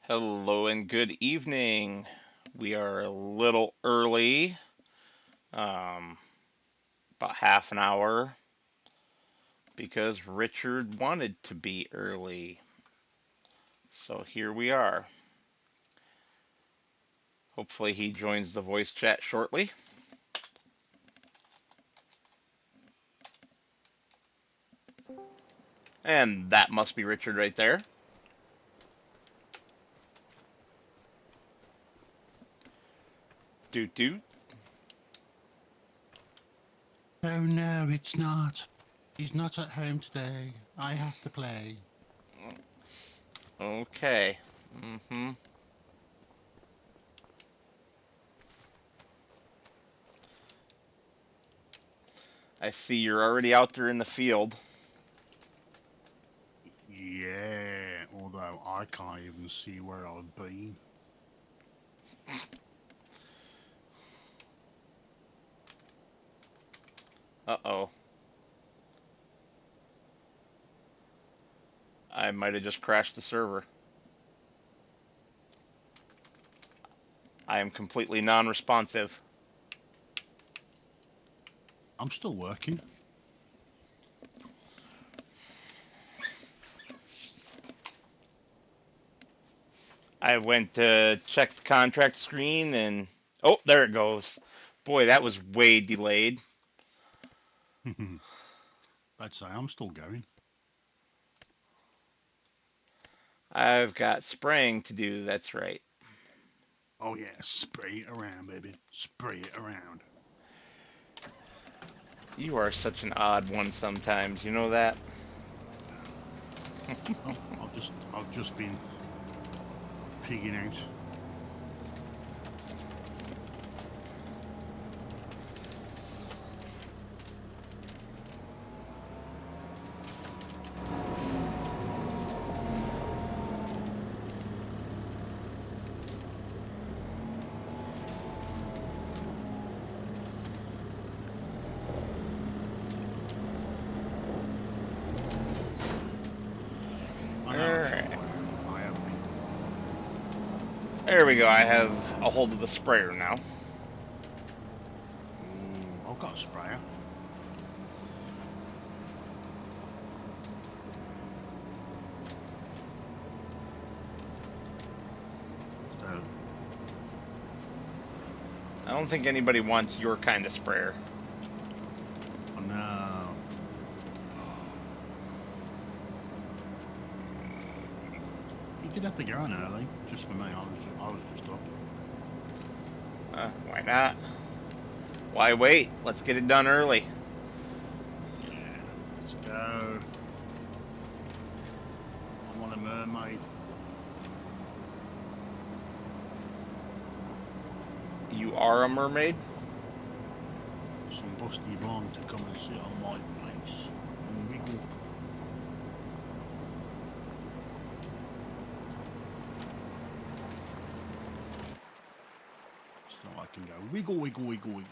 Hello and good evening. We are a little early, um, about half an hour, because Richard wanted to be early. So here we are. Hopefully, he joins the voice chat shortly. And that must be Richard right there. Doot doot. Oh no, it's not. He's not at home today. I have to play. Okay. Mm-hmm. I see you're already out there in the field. Yeah, although I can't even see where I've been. Uh-oh. I might have just crashed the server. I am completely non-responsive. I'm still working. I went to check the contract screen and oh, there it goes. Boy, that was way delayed. I'd say I'm still going. I've got spraying to do, that's right. Oh yeah, spray it around, baby. Spray it around. You are such an odd one sometimes, you know that? Oh, I've just been pigging out. I know that's Alright. what I have been. There we go, I have a hold of the sprayer now. Ooh, I've got a sprayer. So, I don't think anybody wants your kind of sprayer. oh no. You could have to go on early, just for me. I was just up. Why not? Why wait? Let's get it done early. Yeah, let's go. I want a mermaid. You are a mermaid? Some busty blonde to come and sit on my face and wiggle. So I can go wiggle, wiggle, wiggle, wiggle.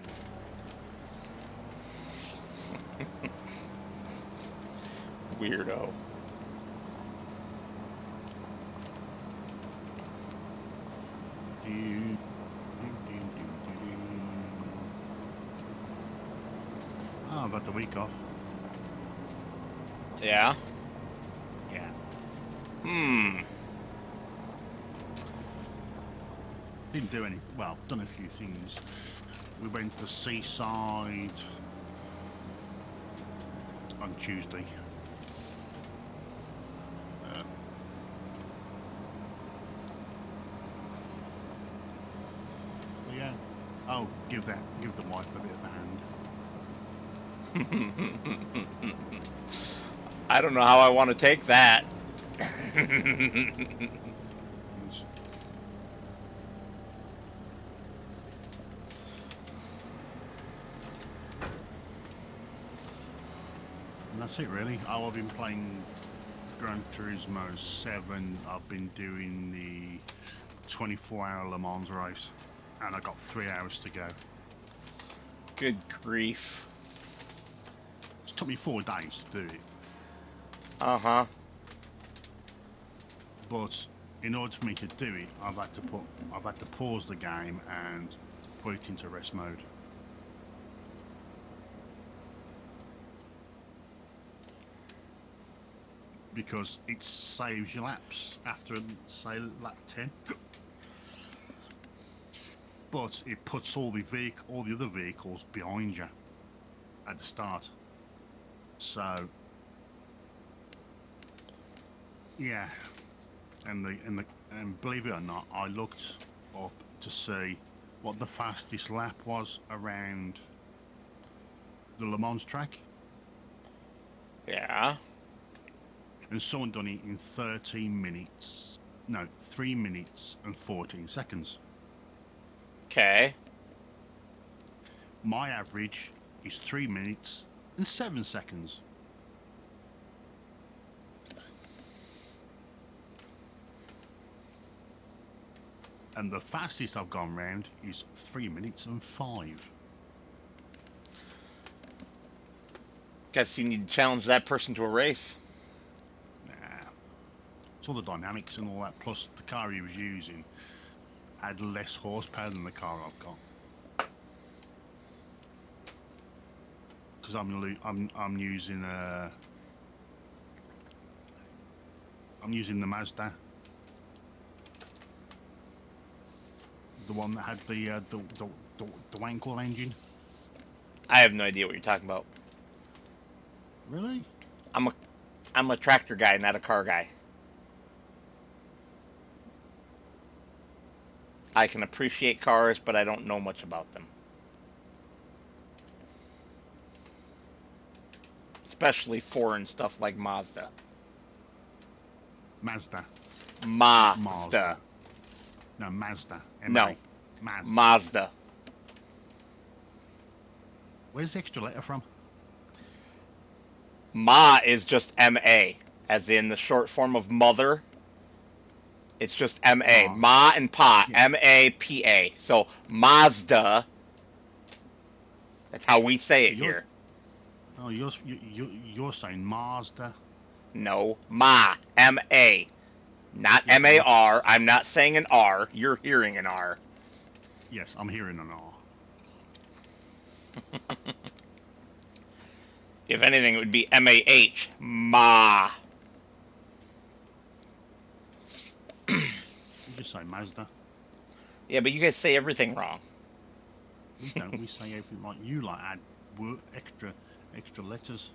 Weirdo. Oh, about the week off. Yeah? Yeah. Hmm. Didn't do any. Well, done a few things. We went to the seaside on Tuesday. Yeah. Oh, give the wife a bit of a hand. I don't know how I want to take that. And that's it really. Oh, I've been playing Gran Turismo 7. I've been doing the 24-hour Le Mans race. And I got 3 hours to go. Good grief. It took me 4 days to do it. Uh-huh. But in order for me to do it, I've had to pause the game and put it into rest mode. Because it saves your laps after, say, lap 10. But it puts all the other vehicles behind you at the start. So, yeah, and believe it or not, I looked up to see what the fastest lap was around the Le Mans track. Yeah. And someone done it in 13 minutes. No, 3 minutes and 14 seconds. Okay. My average is 3 minutes and 7 seconds. And the fastest I've gone round is 3 minutes and 5. Guess you need to challenge that person to a race. Nah. It's all the dynamics and all that, plus the car he was using had less horsepower than the car I've got. Because I'm using the Mazda, the one that had the Wankel engine. I have no idea what you're talking about. Really? I'm a tractor guy, not a car guy. I can appreciate cars, but I don't know much about them. Especially foreign stuff like Mazda. Mazda. Mazda. No, Mazda. No. Mazda. Mazda. Where's the extra letter from? Ma is just M-A, as in the short form of mother. It's just M-A. Ma and Pa. Yeah. M-A-P-A. So, Mazda. That's how we say it here. Oh, you're saying Mazda? No. Ma. M-A. Not M-A-R. I'm not saying an R. You're hearing an R. Yes, I'm hearing an R. If anything, it would be M-A-H. Ma. You just say Mazda. Yeah, but you guys say everything wrong. We don't. We say everything like you, like add extra letters.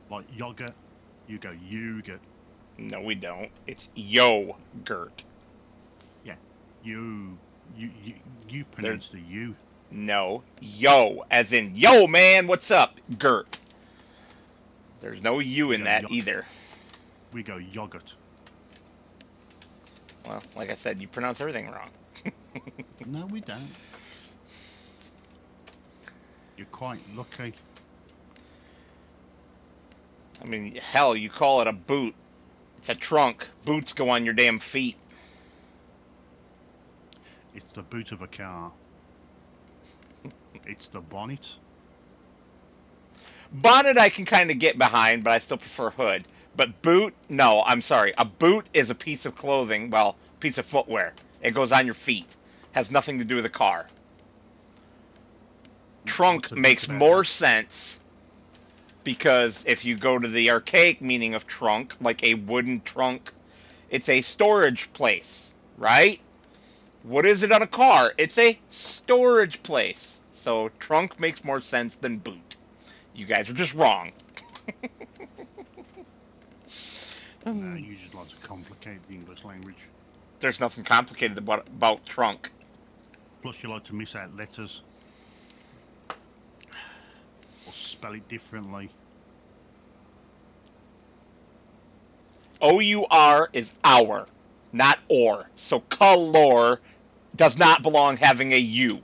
Like yogurt, you go yogurt. No, we don't. It's yogurt. Yeah, you pronounce the U. No, yo, as in yo, man, what's up, gurt. There's no U in that either. We go yogurt. Well, like I said, you pronounce everything wrong. No, we don't. You're quite lucky. I mean, hell, you call it a boot. It's a trunk. Boots go on your damn feet. It's the boot of a car. It's the bonnet. Bonnet I can kind of get behind, but I still prefer hood. But boot, no, I'm sorry. A boot is a piece of clothing, well, piece of footwear. It goes on your feet. Has nothing to do with a car. Trunk makes more sense because if you go to the archaic meaning of trunk, like a wooden trunk, it's a storage place, right? What is it on a car? It's a storage place. So trunk makes more sense than boot. You guys are just wrong. No, you just like to complicate the English language. There's nothing complicated about trunk. Plus you like to miss out letters. Or spell it differently. O-U-R is hour, not or. So color does not belong having a U.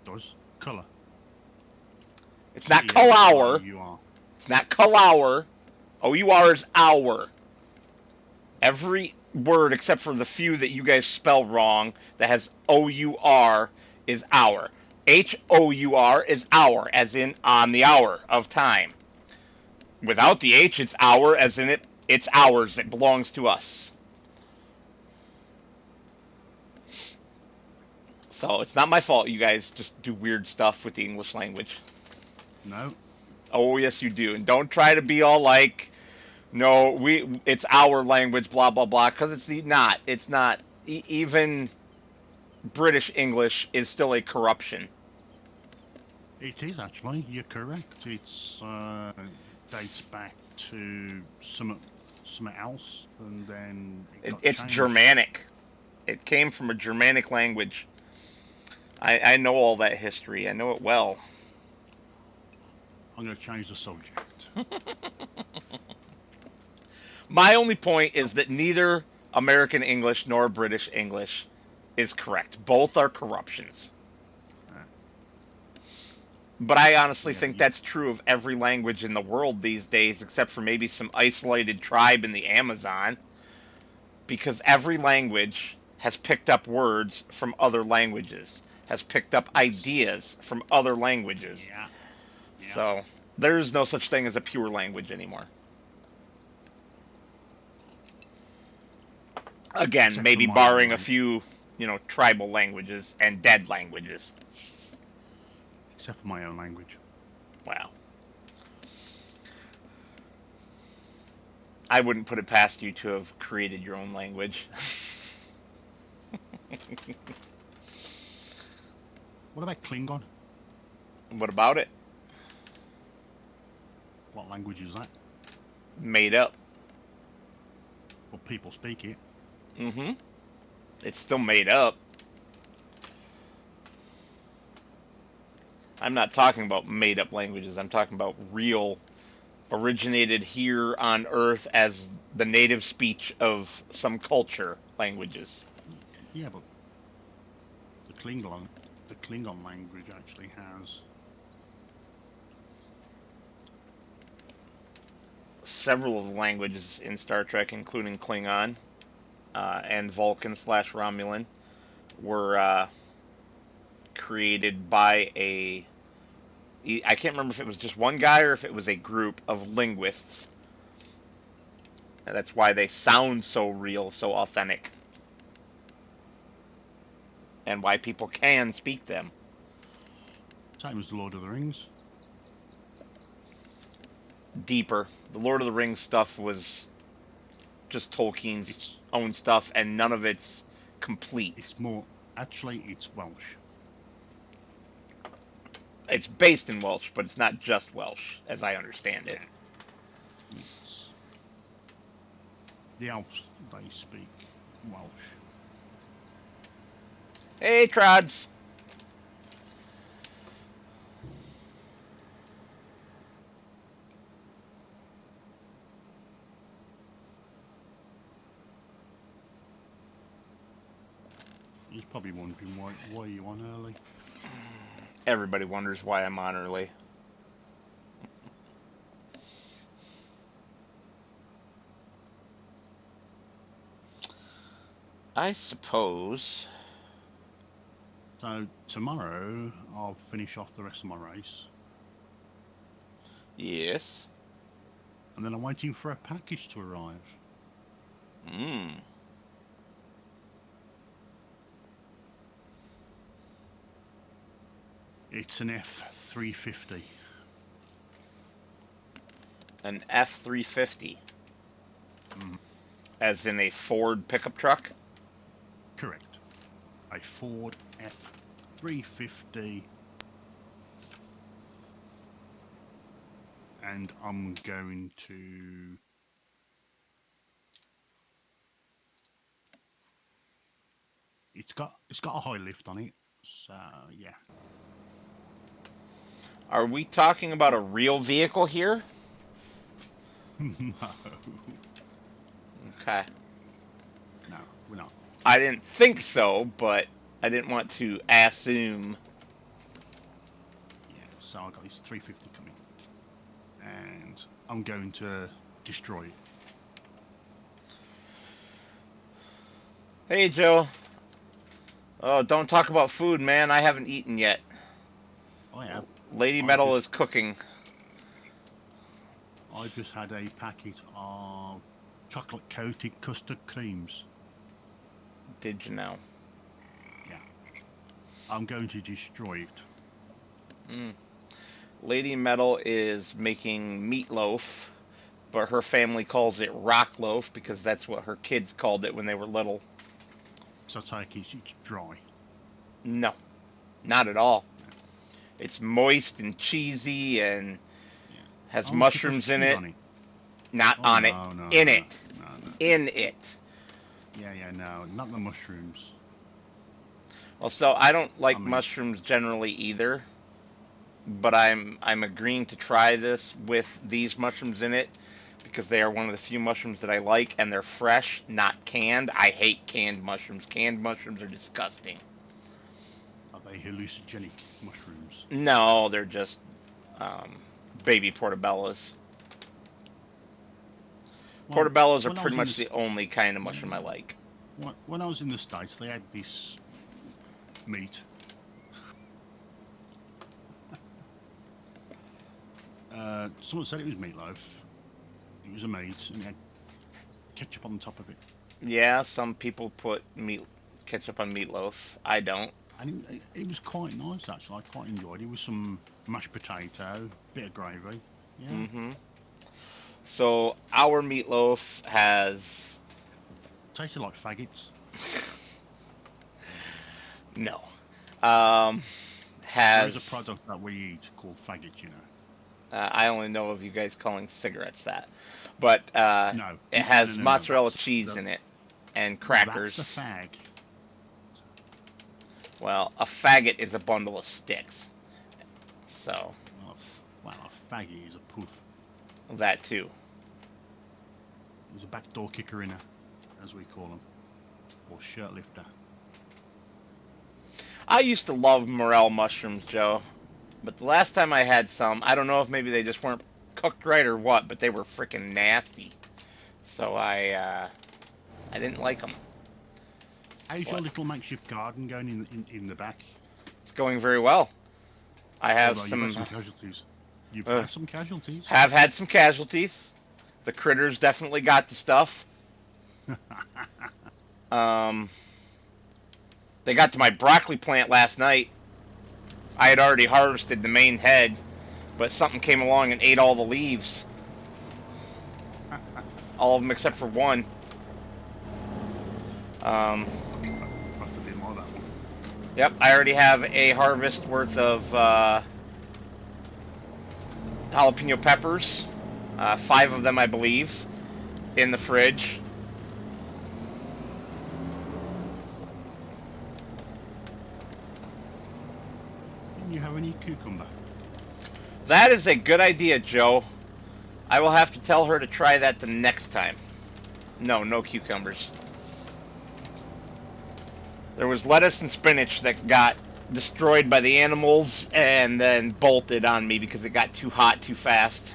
Does. Colour. It's not color. It's not color. O-U-R is hour. Every word except for the few that you guys spell wrong that has O-U-R is hour. H-O-U-R is hour, as in on the hour of time. Without the H, it's our, as in it's ours. It belongs to us. So it's not my fault you guys just do weird stuff with the English language. No. Oh, yes, you do. And don't try to be all like, no, it's our language, blah, blah, blah, because it's not. It's not. Even British English is still a corruption. It is actually. You're correct. It's dates back to something else, and then it got It's changed. Germanic. It came from a Germanic language. I know all that history. I know it well. I'm going to change the subject. My only point is that neither American English nor British English is correct. Both are corruptions. Uh, But I honestly yeah, but think that's true of every language in the world these days, except for maybe some isolated tribe in the Amazon, because every language has picked up words from other languages, has picked up yes. ideas from other languages. Yeah. Yeah. So there's no such thing as a pure language anymore. Again, Except for maybe my own barring a language. few, tribal languages and dead languages. Except for my own language. Wow. I wouldn't put it past you to have created your own language. What about Klingon? What about it? What language is that? Made up. Well, people speak it. Mm-hmm. It's still made up. I'm not talking about made up languages. I'm talking about real, originated here on Earth as the native speech of some culture languages. Yeah, but the Klingon language actually has. Several of the languages in Star Trek, including Klingon and Vulcan/Romulan, were created by I can't remember if it was just one guy or if it was a group of linguists. And that's why they sound so real, so authentic, and why people can speak them. Same as the Lord of the Rings. Deeper. The Lord of the Rings stuff was just Tolkien's It's own stuff, and none of it's complete. it's more actually it's Welsh. It's based in Welsh, but it's not just Welsh, as I understand it. Yeah. Yes. The elves they speak Welsh. Hey, Trods. He's probably wondering why are you on early. Everybody wonders why I'm on early. I suppose. So tomorrow I'll finish off the rest of my race, Yes. and then I'm waiting for a package to arrive. Hmm. It's an F350. An F350. Mm, As in a Ford pickup truck? correct. A Ford F350, and I'm going to. It's got a high lift on it, so yeah. Are we talking about a Oh real vehicle here? no, Okay. no, we're not. I didn't think It's so, but I didn't want to assume. yeah. So I got this 350 coming, and I'm going to destroy it. Hey, Joe. Oh, don't talk about food, man. I haven't eaten yet. I have. Lady I've Metal just is cooking. I just had a packet of chocolate coated custard creams. Did you know? Yeah. I'm going to destroy it. Mm. Lady Metal is making meatloaf, but her family calls it rock loaf because that's what her kids called it when they were little. So I take it's dry. No, not at all. Yeah. It's moist and cheesy and Yeah. has Oh, she puts mushrooms in cheese it. on it. Not Oh on it. no, no, In no, it. no, no. In it. Yeah, yeah, no, not the mushrooms. Well, so I don't I like mean, mushrooms generally either, but I'm agreeing to try this with these mushrooms in it because they are one of the few mushrooms that I like and they're fresh, not canned. I hate canned mushrooms. Canned mushrooms are disgusting. are they hallucinogenic mushrooms? No, they're just um, baby portobellos. Well, Portobellos are when I pretty was in much the the only kind of yeah, mushroom I like. when I was in the States, they had this meat. Someone said it was meatloaf. It was a meat, and it had ketchup on the top of it. Yeah, some people put meat ketchup on meatloaf. I don't. And it was quite nice, actually. I quite enjoyed it with some mashed potato, bit of gravy. Yeah. Mm-hmm. So our meatloaf has Tasted like faggots. no. Um, There is a has product that we eat called faggots, you know. I only know of you guys calling cigarettes that, but No, it no, no, has no, no. mozzarella cheese in it and That's a crackers. fag. Well, a faggot is a bundle of sticks, so Well, a faggot is a poof. that too. There's a backdoor kicker in her, as we call them, or shirt lifter. I used to love morel mushrooms, Joe, but the last time I had some, I don't know if maybe they just weren't cooked right or what, but they were freaking nasty. So I didn't like them. How's your But little makeshift garden going in the back? it's going very well. I have Although you've had some some casualties. You've uh, had some casualties. have had some casualties. The critters definitely got the stuff. Um, they got to my broccoli plant last night. I had already harvested the main head, but something came along and ate all the leaves. All of them except for one. Um, Must have been more that one. yep, I already have a harvest worth of jalapeno peppers. 5 of them, I believe, in the fridge. Didn't you have any cucumber? That is a good idea, Joe. I will have to tell her to try that the next time. No, no cucumbers. There was lettuce and spinach that got destroyed by the animals and then bolted on me because it got too hot too fast.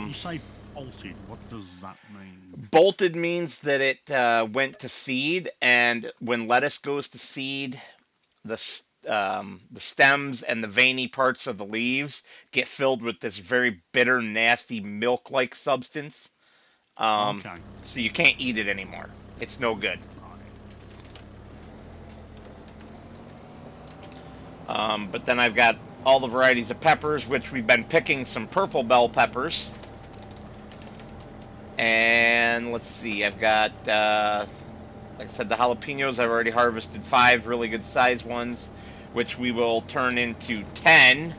You say bolted. What does that mean? Bolted means that it went to seed, and when lettuce goes to seed, the stems and the veiny parts of the leaves get filled with this very bitter, nasty milk-like substance. Um, Okay. so you can't eat it anymore. It's no good. But then I've got all the varieties of peppers, which we've been picking some purple bell peppers. And let's see, I've got, like I said, the jalapenos. I've already harvested 5 really good sized ones, which we will turn into 10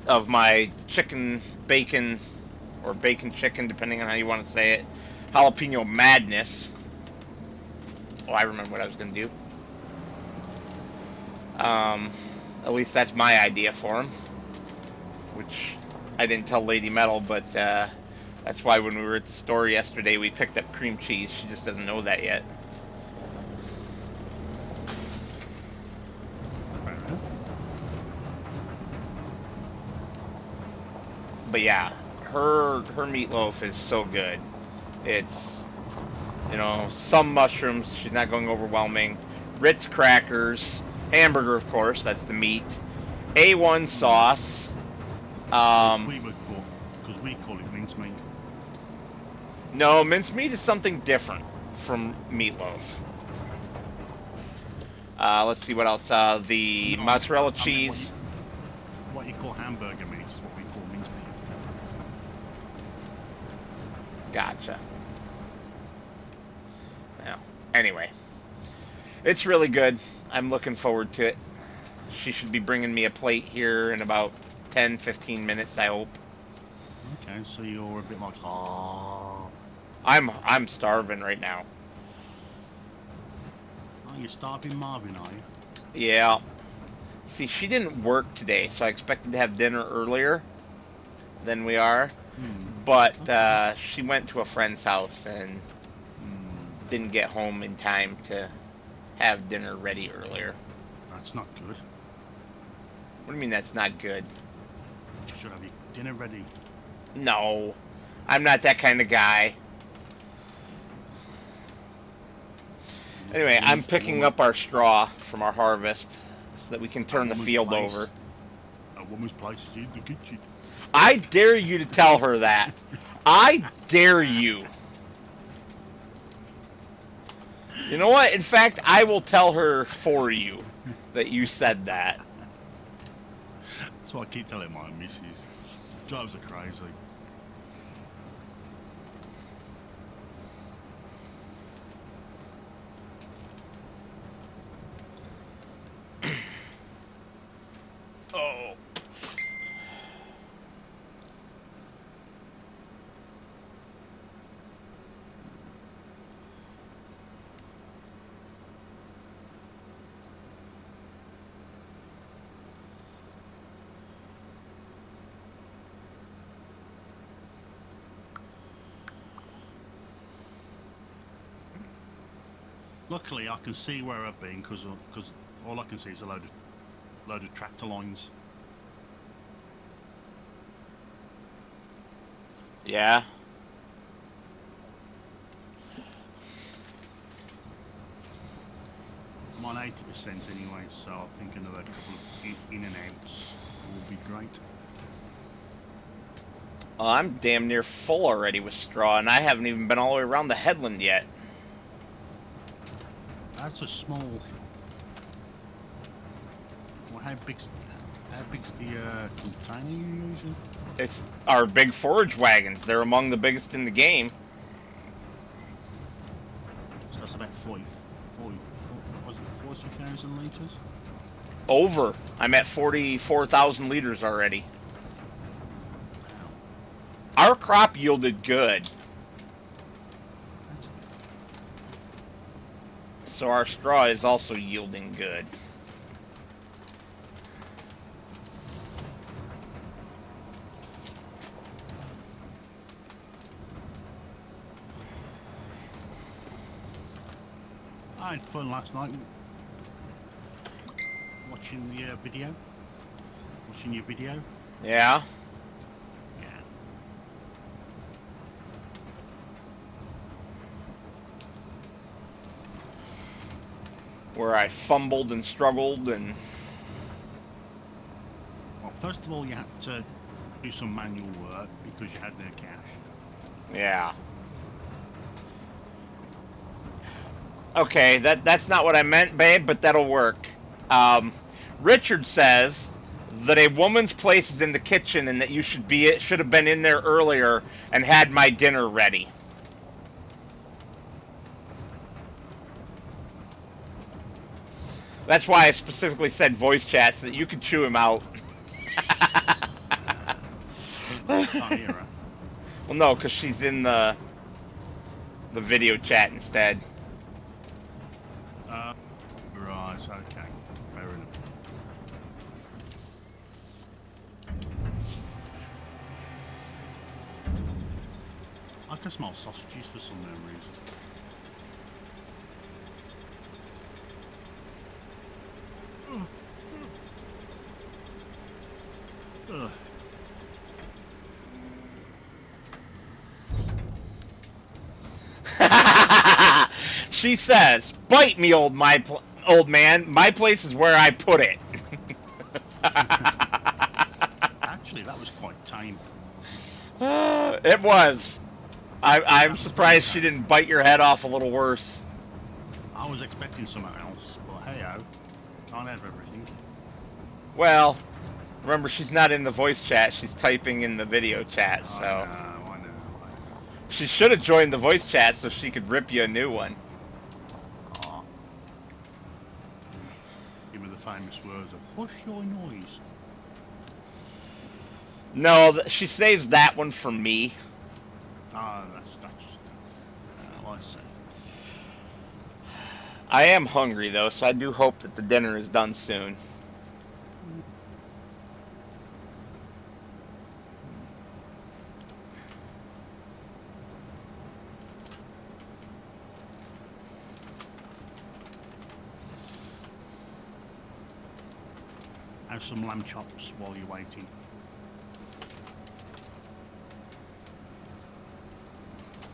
of my chicken bacon, or bacon chicken, depending on how you want to say it, jalapeno madness. Oh, I remember what I was going to do. At least that's my idea for him, which I didn't tell Lady Metal, but that's why when we were at the store yesterday, we picked up cream cheese. She just doesn't know that yet. But yeah, her meatloaf is so good. It's, you know, some mushrooms. She's not going overwhelming. Ritz crackers, hamburger, of course. That's the meat. A1 sauce, Because Um, we call it mincemeat. no, mincemeat is something different from meatloaf. Let's see what else. The No, mozzarella I meant cheese. what you call hamburger meat is what we call mincemeat. Gotcha. Well, anyway, it's really good. I'm looking forward to it. She should be bringing me a plate here in about 10, 15 minutes, I hope. Okay, so you're a bit like, oh, I'm starving right now. you're starving Marvin, are you? Yeah. See, she didn't work today, so I expected to have dinner earlier than we are. Hmm. But Okay. she went to a friend's house and Hmm. didn't get home in time to have dinner ready earlier. That's not good. What do you mean that's not good? You should have your dinner ready. No, I'm not that kind of guy. Anyway, I'm picking up our straw from our harvest so that we can A turn the woman's field over. place. A woman's place is in the kitchen. I dare you to tell her that. I dare you. You know what? In fact, I will tell her for you that you said that. That's what I keep telling my missus. Drives her crazy. Oh. Luckily, I can see where I've been because all I can see is a load of tractor lines. Yeah. I'm on 80% anyway, so I think another couple of in and outs will be great. Well, I'm damn near full already with straw, and I haven't even been all the way around the headland yet. That's a small. Well, how big's the container you're using? It's our big forage wagons. They're among the biggest in the game. So that's about 40 was it 40,000 litres? Over. I'm at 44,000 liters already. Wow. Our crop yielded good, so our straw is also yielding good. I had fun last night watching the video. Watching your video. Yeah? Yeah. Where I fumbled and struggled and... Well, first of all, you had to do some manual work because you had no cash. Yeah. Okay, that's not what I meant, babe, but that'll work. Richard says that a woman's place is in the kitchen and that you should have been in there earlier and had my dinner ready. That's why I specifically said voice chat so that you could chew him out. I can't hear her. Well, no, because she's in the video chat instead. Right, okay. Fair enough. I can smell sausages for some known reason. Ugh. She says, "Bite me, old man. My place is where I put it." Actually, that was quite tame. It was. I'm That was very surprised she tame. didn't bite your head off a little worse. I was expecting something else, but hey ho, can't have everything. Well, remember she's not in the voice chat. She's typing in the video chat, I know, so I know, I know. she should have joined the voice chat so she could rip you a new one. Ah, give me the famous words of "hush your noise." No, she saves that one for me. Ah, that's I say. I am hungry though, so I do hope that the dinner is done soon. Have some lamb chops while you're waiting.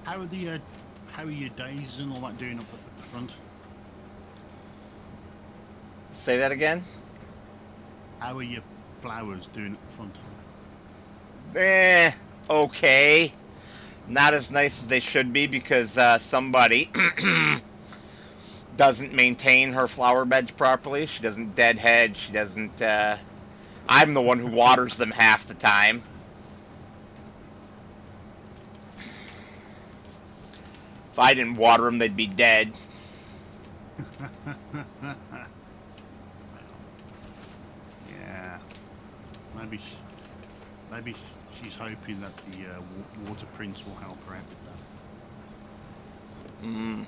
How are your days and all that doing up at the front? Say that again? How are your flowers doing at the front? Okay. Not as nice as they should be because somebody doesn't maintain her flower beds properly. She doesn't deadhead. She doesn't. I'm the one who waters them half the time. If I didn't water them, they'd be dead. Yeah, maybe she's hoping that the water prince will help her out with that. Mm.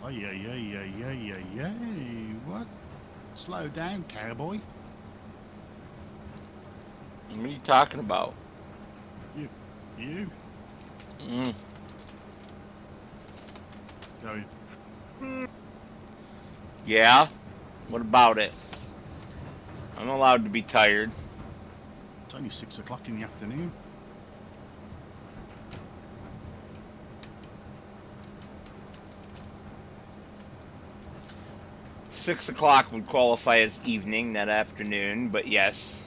Oh yeah. What? Slow down, cowboy. What are you talking about? You Mm. going? Yeah? What about it? I'm allowed to be tired. It's only 6 o'clock in the afternoon. Six o'clock would qualify as evening, not afternoon, but yes.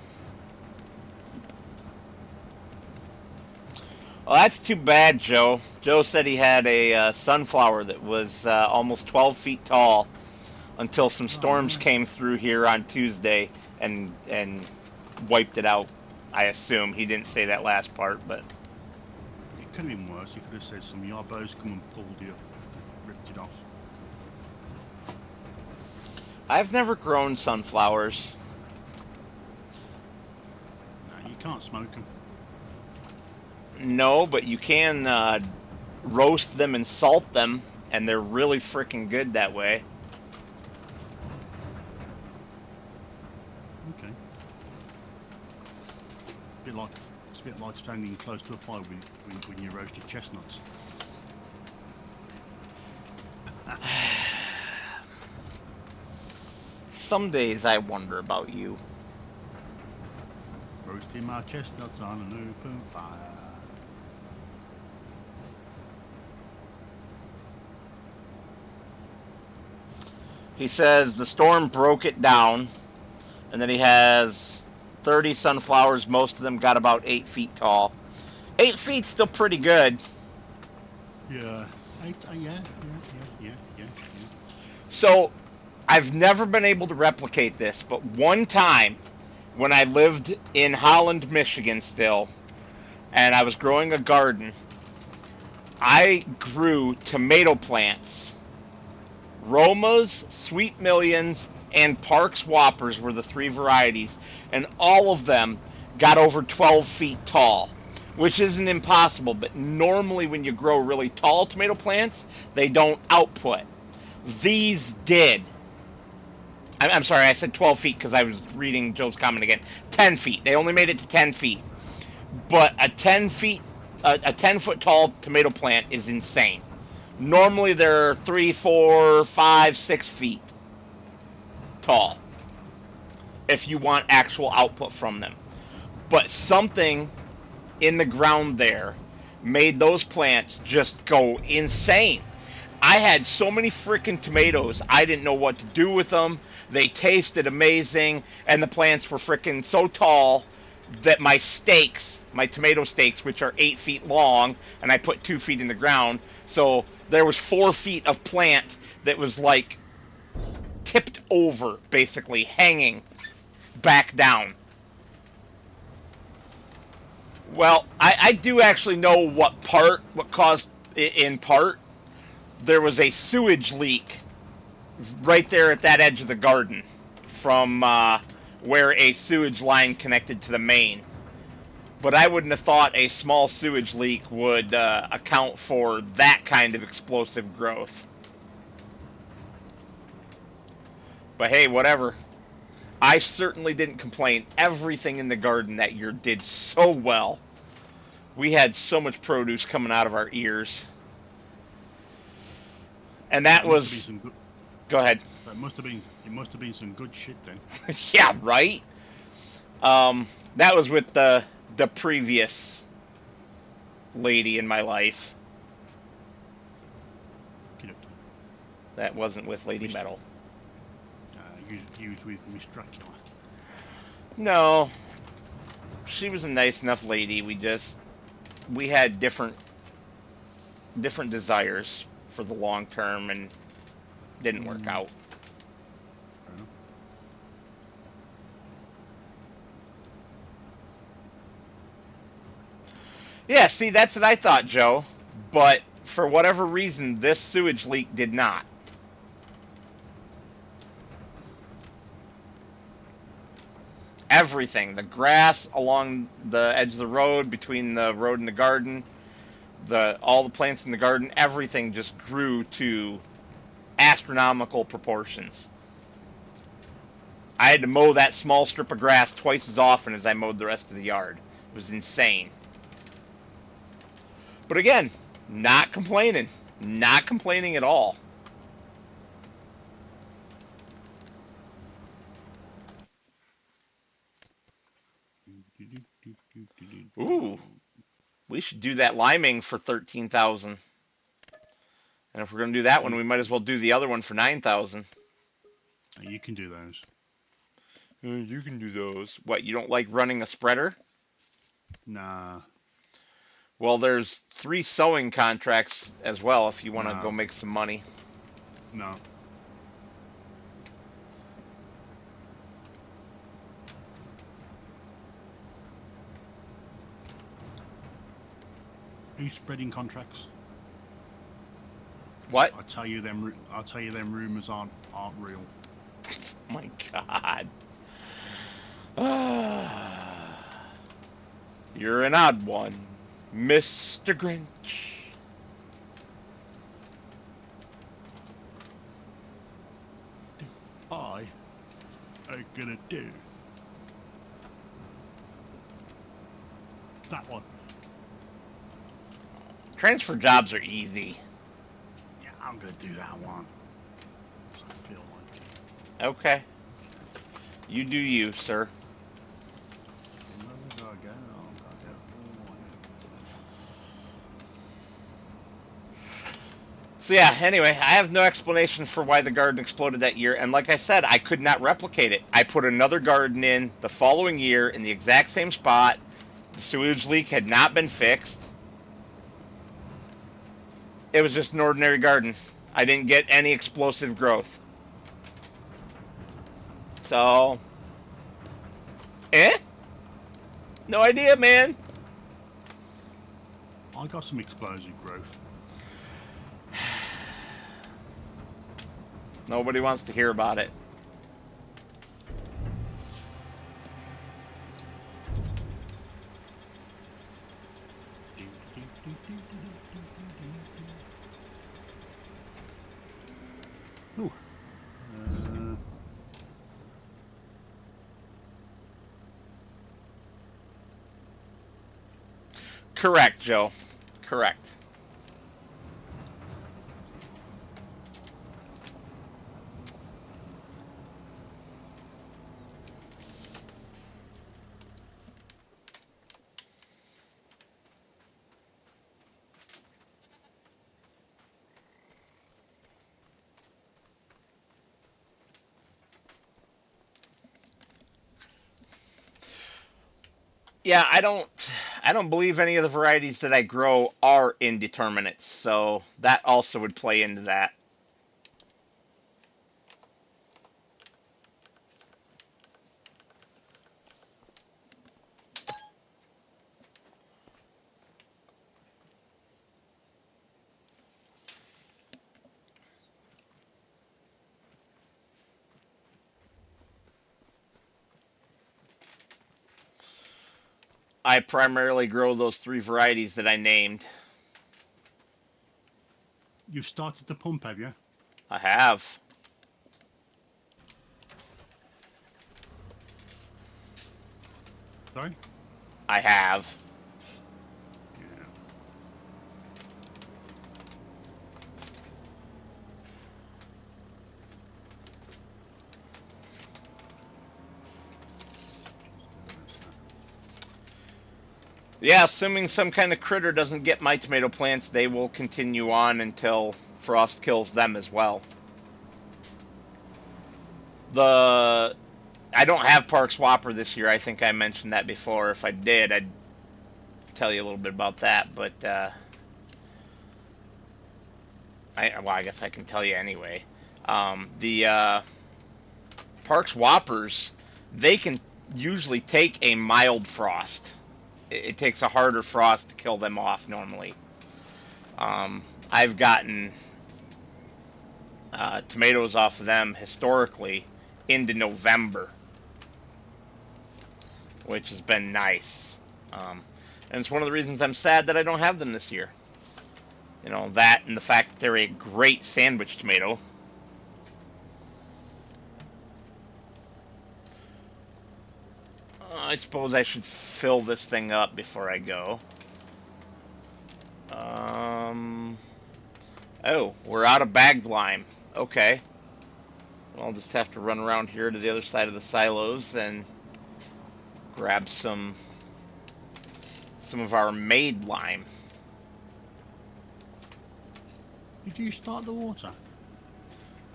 Well, that's too bad, Joe. Joe said he had a sunflower that was almost 12 feet tall until some Oh storms no. came through here on Tuesday and wiped it out. I assume he didn't say that last part, but It could have been worse. He could have said some yarbos come and pulled you, ripped it off. I've never grown sunflowers. No, you can't smoke them. No, but you can roast them and salt them, and they're really freaking good that way. Okay. It's a bit like standing close to a fire when you roast your chestnuts. Some days I wonder about you. Roasting my chestnuts on an open fire. He says the storm broke it down, and then he has 30 sunflowers. Most of them got about 8 feet tall. 8 feet's still pretty good. Yeah. Yeah. So, I've never been able to replicate this, but one time when I lived in Holland, Michigan still, and I was growing a garden, I grew tomato plants. Romas, Sweet Millions, and Parks Whoppers were the three varieties, and all of them got over 12 feet tall, which isn't impossible, but normally when you grow really tall tomato plants, they don't output. These did. I'm sorry, I said 12 feet because I was reading Joe's comment again. 10 feet. They only made it to 10 feet. But a 10 foot tall tomato plant is insane. Normally they're 3, 4, 5, 6 feet tall if you want actual output from them. But something in the ground there made those plants just go insane. I had so many freaking tomatoes, I didn't know what to do with them. They tasted amazing, and the plants were freaking so tall that my stakes, my tomato stakes, which are 8 feet long, and I put 2 feet in the ground, so there was 4 feet of plant that was like tipped over, basically hanging back down. Well, I do actually know what caused it in part. There was a sewage leak right there at that edge of the garden from where a sewage line connected to the main. But I wouldn't have thought a small sewage leak would account for that kind of explosive growth. But hey, whatever. I certainly didn't complain. Everything in the garden that year did so well. We had so much produce coming out of our ears. And So that it must have been was. some good. Go ahead. So it must have been some good shit then. Yeah, right? That was with the previous lady in my life. Okey-dokey. That wasn't with Lady Miss, Metal. used with Miss Dracula. No, she was a nice enough lady. We had different desires for the long term and didn't work out. Fair enough. Yeah, see, that's what I thought, Joe. But for whatever reason, this sewage leak did not. Everything, the grass along the edge of the road, between the road and the garden, all the plants in the garden, everything just grew to astronomical proportions. I had to mow that small strip of grass twice as often as I mowed the rest of the yard. It was insane. But again, not complaining. Not complaining at all. Ooh, we should do that liming for 13,000. And if we're going to do that one, You, we might as well do the other one for 9,000. you can do those. You can do those. What, you don't like running a spreader? Nah, Well, there's 3 sewing contracts as well if you want to go no, make some money. no. Who's spreading contracts? What? I tell you them. I'll tell you them rumors aren't real. Oh my god. You're an odd one, Mr. Grinch. I are gonna do that one. Transfer jobs are easy. Yeah, I'm gonna do that one. I feel like it. Okay. You do you, sir. Where was I going? Oh, God, So yeah, anyway, I have no explanation for why the garden exploded that year, and like I said, I could not replicate it. I put another garden in the following year in the exact same spot. The sewage leak had not been fixed. It was just an ordinary garden. I didn't get any explosive growth. So, no idea, man. I got some explosive growth. Nobody wants to hear about it. Ooh. Correct, Joe. Correct. Yeah, I don't believe any of the varieties that I grow are indeterminates, so that also would play into that. I primarily grow those three varieties that I named. You've started the pump, have you? I have. Sorry? I have. Yeah. Just doing this now. Yeah, assuming some kind of critter doesn't get my tomato plants, they will continue on until frost kills them as well. The I don't have Parks Whopper this year. I think I mentioned that before. If I did, I'd tell you a little bit about that. But I guess I can tell you anyway. The Parks Whoppers, they can usually take a mild frost. It takes a harder frost to kill them off normally. I've gotten tomatoes off of them historically into November, which has been nice. And it's one of the reasons I'm sad that I don't have them this year. You know, that and the fact that they're a great sandwich tomato. I suppose I should fill this thing up before I go. Um, oh, we're out of bagged lime. Okay. Well, I'll just have to run around here to the other side of the silos and grab some of our made lime. Did you start the water?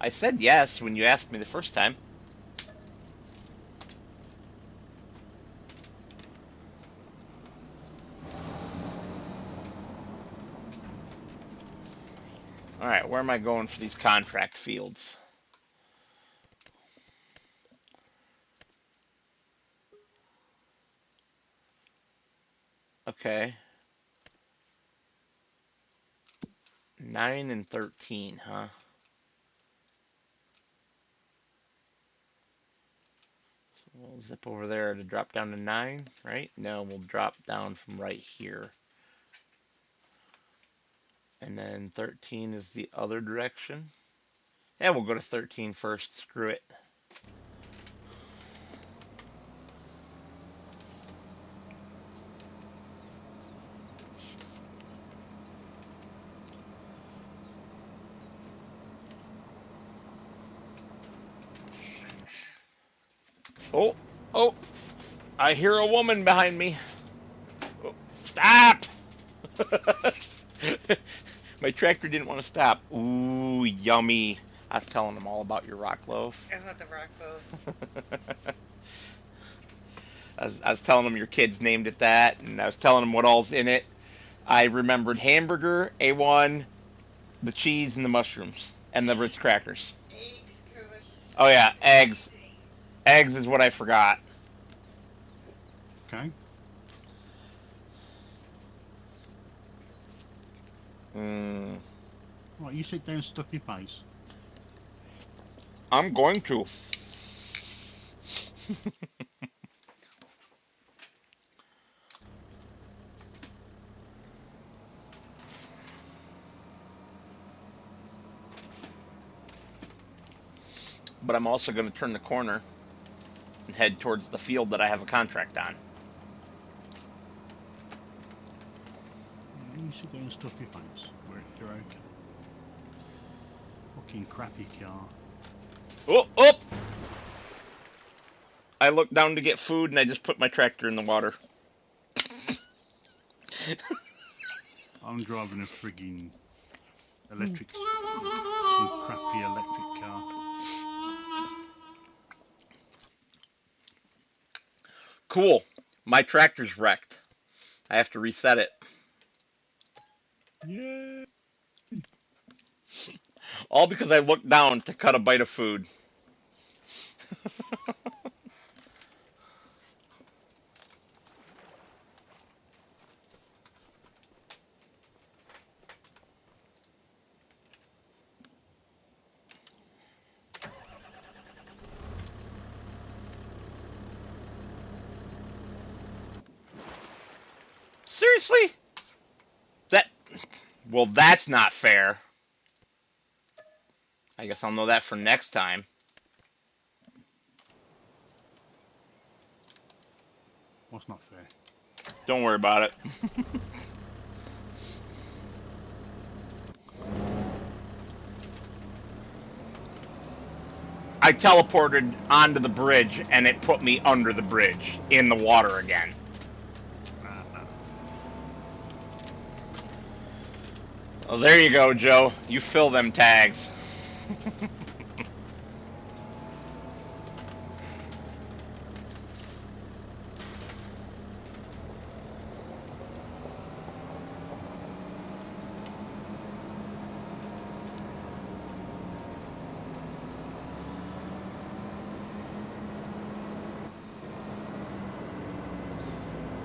I said yes when you asked me the first time. All right, where am I going for these contract fields? Okay. 9 and 13, huh? So we'll zip over there to drop down to 9, right? No, we'll drop down from right here. And then 13 is the other direction. Yeah, we'll go to 13 first. Screw it. Oh, oh, I hear a woman behind me. Oh, stop! My tractor didn't want to stop. Ooh, yummy. I was telling them all about your rock loaf. I want the rock loaf. I was telling them your kids named it that, and I was telling them what all's in it. I remembered hamburger, A1, the cheese, and the mushrooms, and the Ritz crackers. Eggs, Coach. Oh yeah, So many eggs. things. Eggs is what I forgot. Okay. Mm, Right, you sit down and stuff your face. I'm going to. But I'm also going to turn the corner and head towards the field that I have a contract on. Yeah, you sit down and stuff your face. You're okay. Fucking crappy car. Oh, oh! I looked down to get food and I just put my tractor in the water. I'm driving a frigging some crappy electric car. Cool. My tractor's wrecked. I have to reset it. Yeah. All because I looked down to cut a bite of food. Seriously? That well, that's not fair. I guess I'll know that for next time. What's not fair? Don't worry about it. I teleported onto the bridge and it put me under the bridge in the water again. Uh, Oh, there you go, Joe. You fill them tags.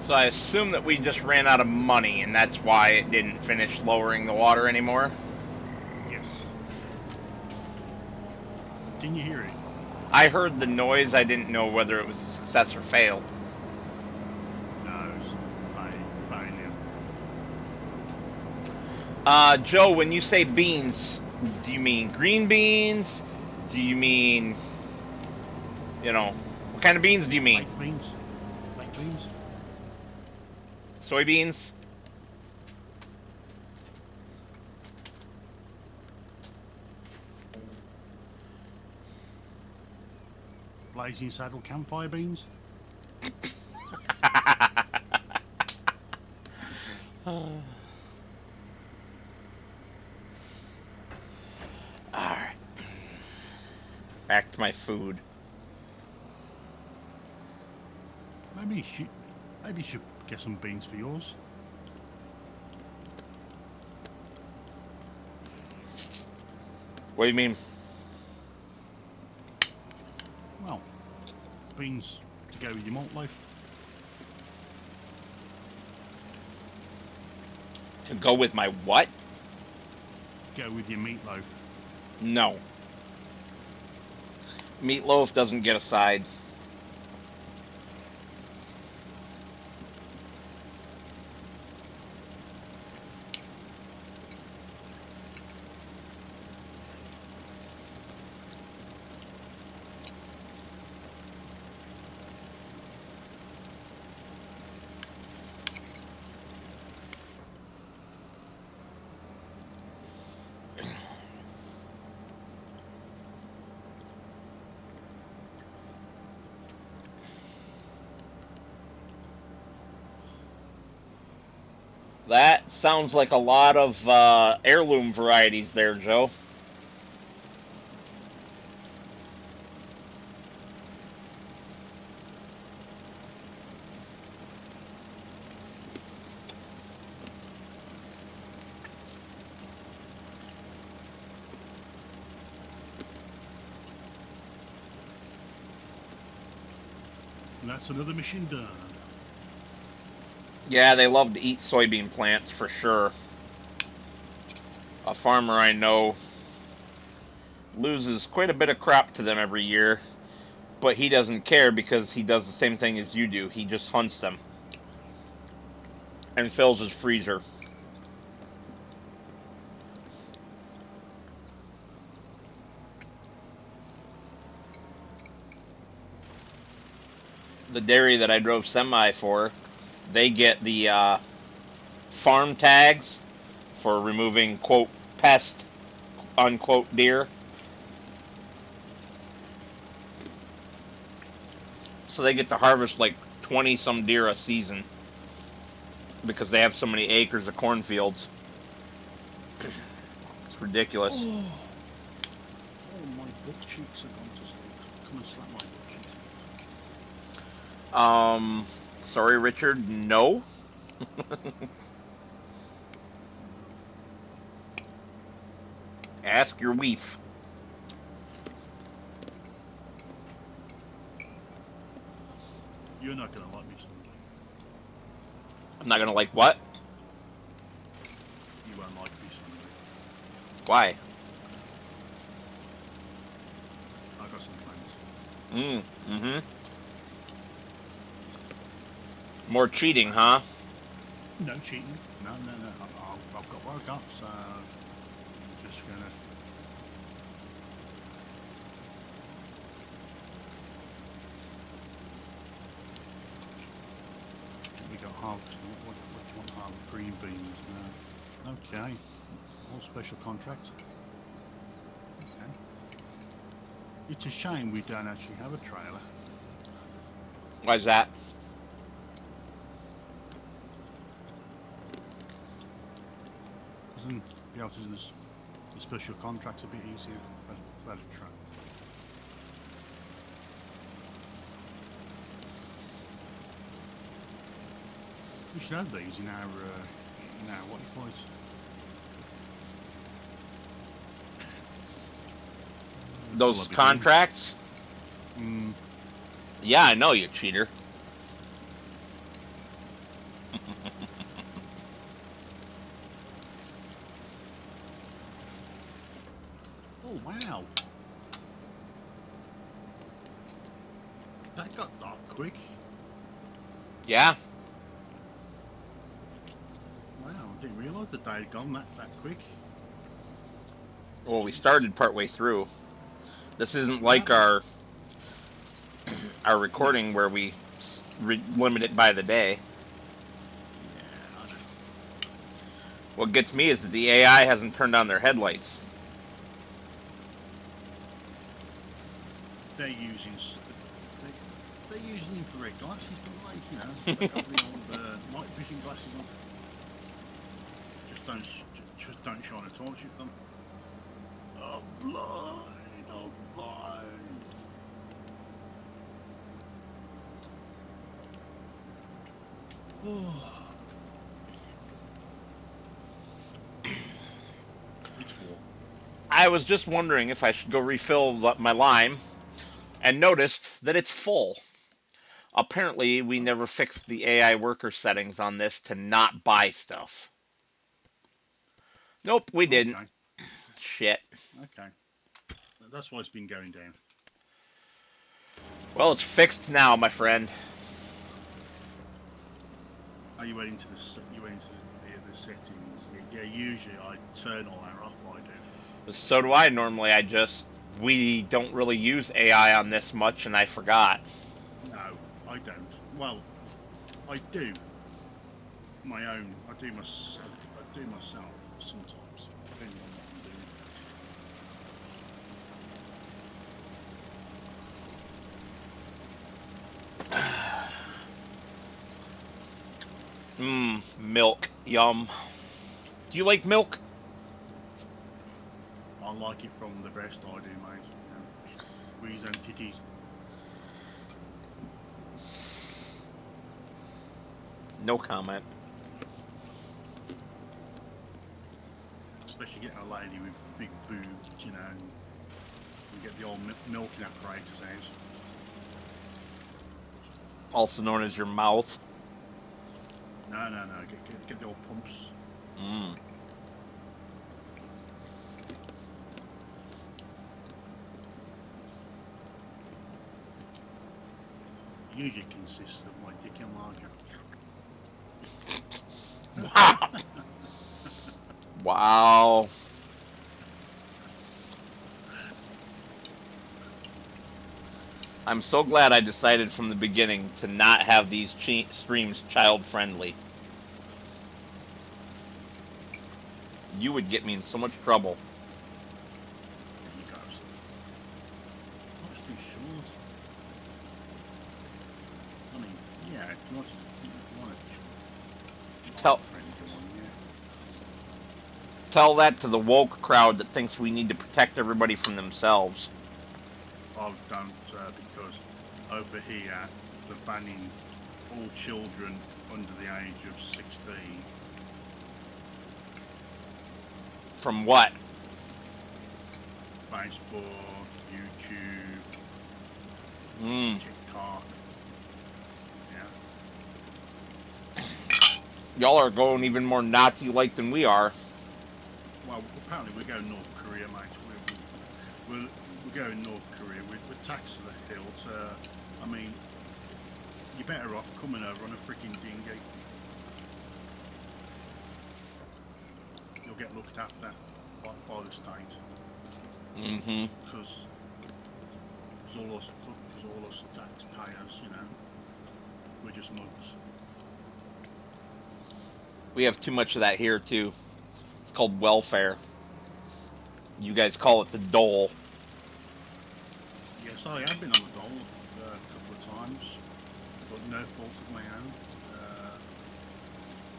So I assume that we just ran out of money and that's why it didn't finish lowering the water anymore. yes. Can you hear it? I heard the noise. I didn't know whether it was a success or fail. No, it's failure. Joe, when you say beans, do you mean green beans? Do you mean, what kind of beans do you mean? Baked beans. Baked beans. Soybeans? Blazing saddle campfire beans. Alright. Back to my food. Maybe you should get some beans for yours. What do you mean? Well, beans to go with your malt loaf. To go with my what? Go with your meatloaf. No. Meatloaf doesn't get a side. That sounds like a lot of heirloom varieties there, Joe. And that's another mission done. Yeah, they love to eat soybean plants for sure. A farmer I know loses quite a bit of crop to them every year, but he doesn't care because he does the same thing as you do. He just hunts them and fills his freezer. The dairy that I drove semi for, they get the farm tags for removing, quote, pest, unquote, deer. So they get to harvest like 20 some deer a season because they have so many acres of cornfields. It's ridiculous. Oh, my butt cheeks have gone to sleep. Come and slap my butt cheeks. Sorry, Richard, no. Ask your wife. You're not gonna like me someday. I'm not gonna like what? You won't like me someday. Why? I got some plans. Mm-hmm. More cheating, huh? No cheating. No. I've got what I've got, so I'm just gonna. We got half. What do you want? Half green beans now. Okay. All special contracts. Okay. It's a shame we don't actually have a trailer. Why's that? Then be able to do the special contracts a bit easier. Better truck. We should have these in our what do you call it? Those contracts? Mm. Yeah, I know, you cheater. Oh wow! That got dark quick. Yeah. Wow, I didn't realise the day had gone that quick. Well, we Jeez. started partway through. This isn't Yeah, like our recording where we limit it by the day. Yeah, I know. What gets me is that the AI hasn't turned on their headlights. They're using they're using infrared glasses, don't they? You know, they got the old night vision glasses on. Just don't shine a torch at them. I'm blind. I'm blind. Oh. It's warm. I was just wondering if I should go refill my lime and noticed that it's full. Apparently, we never fixed the AI worker settings on this to not buy stuff. Nope, we didn't. Okay. Shit. Okay. That's why it's been going down. Well, it's fixed now, my friend. Oh, you went into the settings. Yeah, usually I turn all that off. I do. So do I normally. We don't really use AI on this much, and I forgot. No, I don't. Well, I do my own. I do myself sometimes, depending on what I'm doing. Milk. Yum. Do you like milk? I like it from the breast. I do, mate. You know, squeeze and titties. No comment. Especially getting a lady with big boobs, you know, and you get the old milking apparatus out. Also known as your mouth. No. Get the old pumps. Mmm. Usually consists of my dick enlarger. Wow. Wow. I'm so glad I decided from the beginning to not have these streams child friendly. You would get me in so much trouble. There you go. That's too short. I mean, yeah, if you want to Tell that to the woke crowd that thinks we need to protect everybody from themselves. I don't because over here they're banning all children under the age of 16. From what? Facebook, YouTube, Mm. TikTok. Yeah. Y'all are going even more Nazi-like than we are. Well, apparently we're going North Korea, mate. We're going North Korea. We're taxed to the hilt. I mean, you're better off coming over on a freaking dinghy. You'll get looked after by the state. Mm-hmm. Because all us taxpayers, you know, we're just mugs. We have too much of that here, too. It's called welfare. You guys call it the dole. Yes, I have been on the dole a couple of times, but no fault of my own.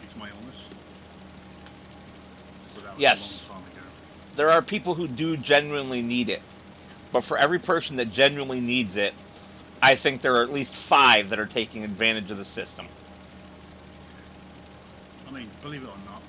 It's my illness. But that was a long Yes, time ago. there are people who do genuinely need it. But for every person that genuinely needs it, I think there are at least 5 that are taking advantage of the system. I mean, believe it or not,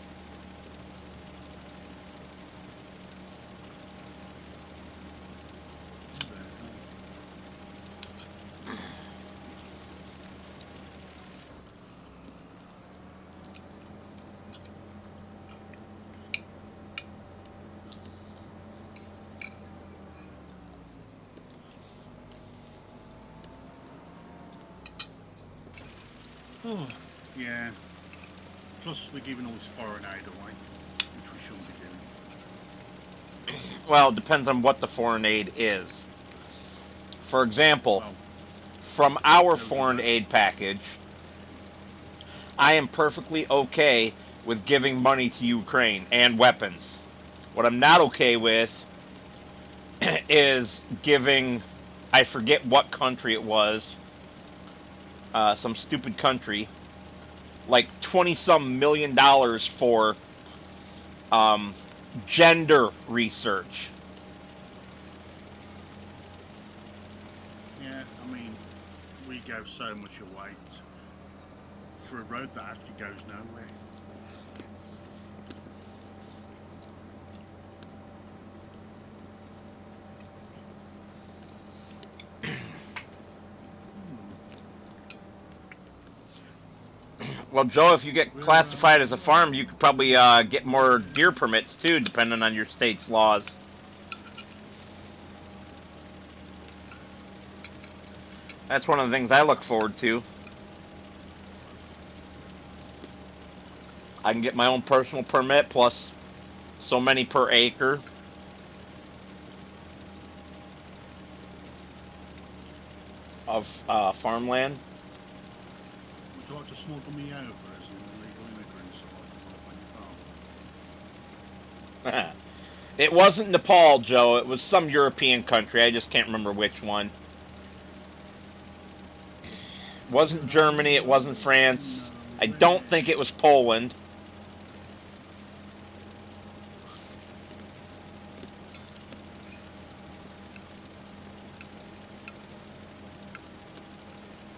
oh, yeah. Plus, we're giving all this foreign aid away, which we shouldn't be doing. Well, it depends on what the foreign aid is. For example, Well, from our there was a foreign vote. aid package, I am perfectly okay with giving money to Ukraine and weapons. What I'm not okay with is giving, I forget what country it was, some stupid country, like 20 some $1 million for um, gender research. Yeah, I mean, we go so much away for a road that actually goes nowhere. Hmm. Well, Joe, if you get Where are classified as a farm, you could probably get more deer permits too, depending on your state's laws. That's one of the things I look forward to. I can get my own personal permit plus so many per acre of farmland. Would you like to smuggle me over as an illegal immigrant so I can work on your farm? It wasn't Nepal, Joe. It was some European country. I just can't remember which one. It wasn't Where are Germany. It wasn't you? France. I don't think it Nowhere. was Poland.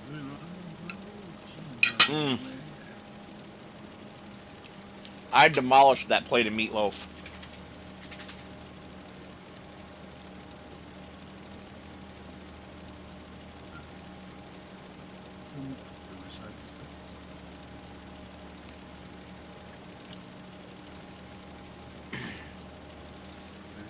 Where are you? Mm, Nowhere. I demolished that plate of meatloaf. Do I say? Okay.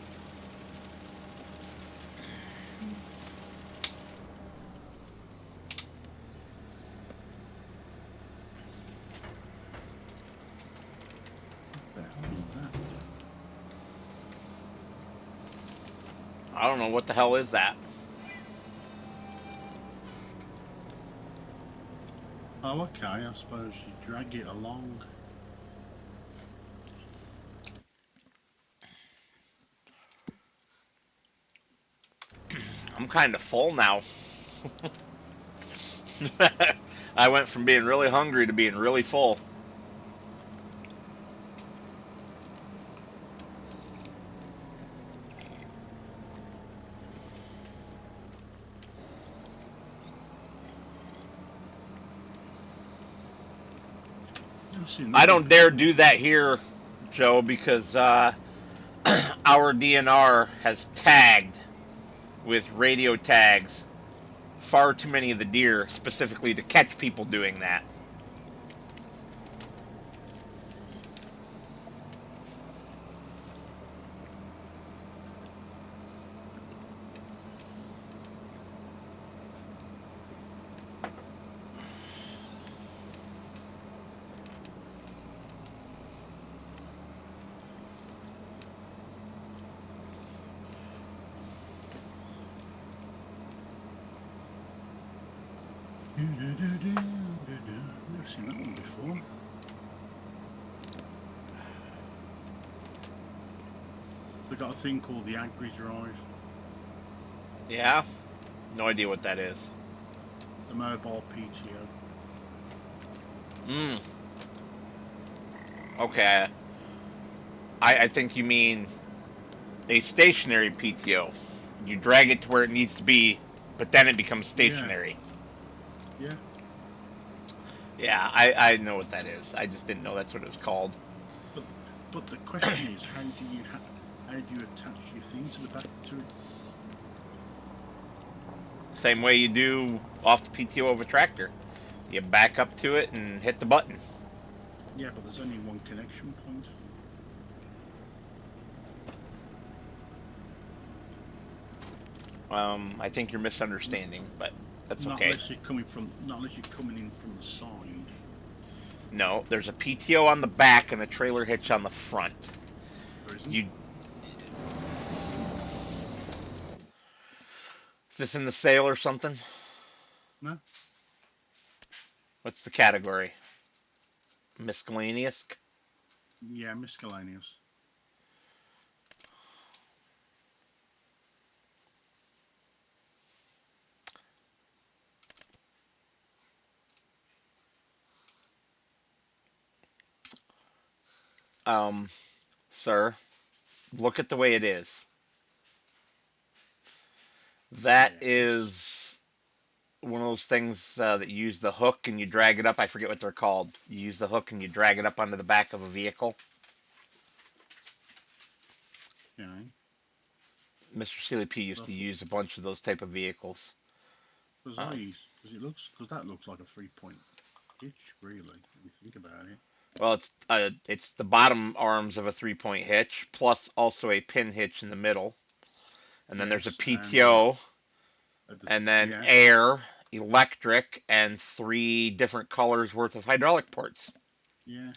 What the hell was that? I don't know what the hell is that. Oh, okay. I suppose you drag it along. I'm kind of full now. I went from being really hungry to being really full. seen I that one don't dare before. do that here, Joe, because our DNR has tagged with radio tags far too many of the deer specifically to catch people doing that. Never seen that one before. They got a thing called the Agri Drive, Yeah? No idea what that is. the mobile PTO. Mm, okay. I think you mean a stationary PTO. You drag it to where it needs to be, but then it becomes Yeah, stationary. yeah. Yeah, I know what that is. I just didn't know that's what it was called. But but the question is, how do you attach your thing to the back to it? Same way you do off the PTO of a tractor. You back up to it and hit the button. Yeah, but there's only one connection point. I think you're misunderstanding, but that's Not okay. unless you're coming from, not unless you're coming in from the side. No, there's a PTO on the back and a trailer hitch on the front. There isn't. You Is this in the sale or something? No. What's the category? Miscellaneous? Yeah, miscellaneous. Um, Sir, look at the way it is. That Yes. is one of those things that you use the hook and you drag it up. I forget what they're called. You use the hook and you drag it up onto the back of a vehicle. Okay. Mr. Sealy P used to That's use a bunch of those type of vehicles. because Um, because that looks like a 3-point hitch, really. When you think about it. well, it's the bottom arms of a 3-point hitch plus also a pin hitch in the middle, and then there's a Yes, and PTO, and then yeah, air, electric, and three different colors worth of hydraulic ports. yeah.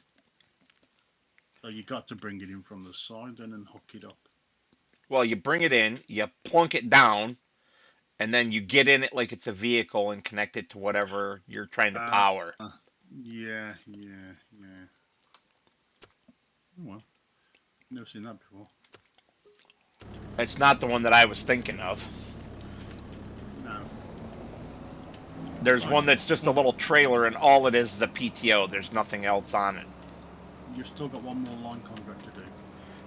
So you got to bring it in from the side then and hook it up. Well, you bring it in, you plunk it down, and then you get in it like it's a vehicle and connect it to whatever you're trying to Uh, power. yeah, yeah, yeah. Oh, well, never seen that before. It's not the one that I was thinking of. No. There's Right. one that's just a Well, little trailer, and all it is a PTO. There's nothing else on it. you've still got one more line contract to do.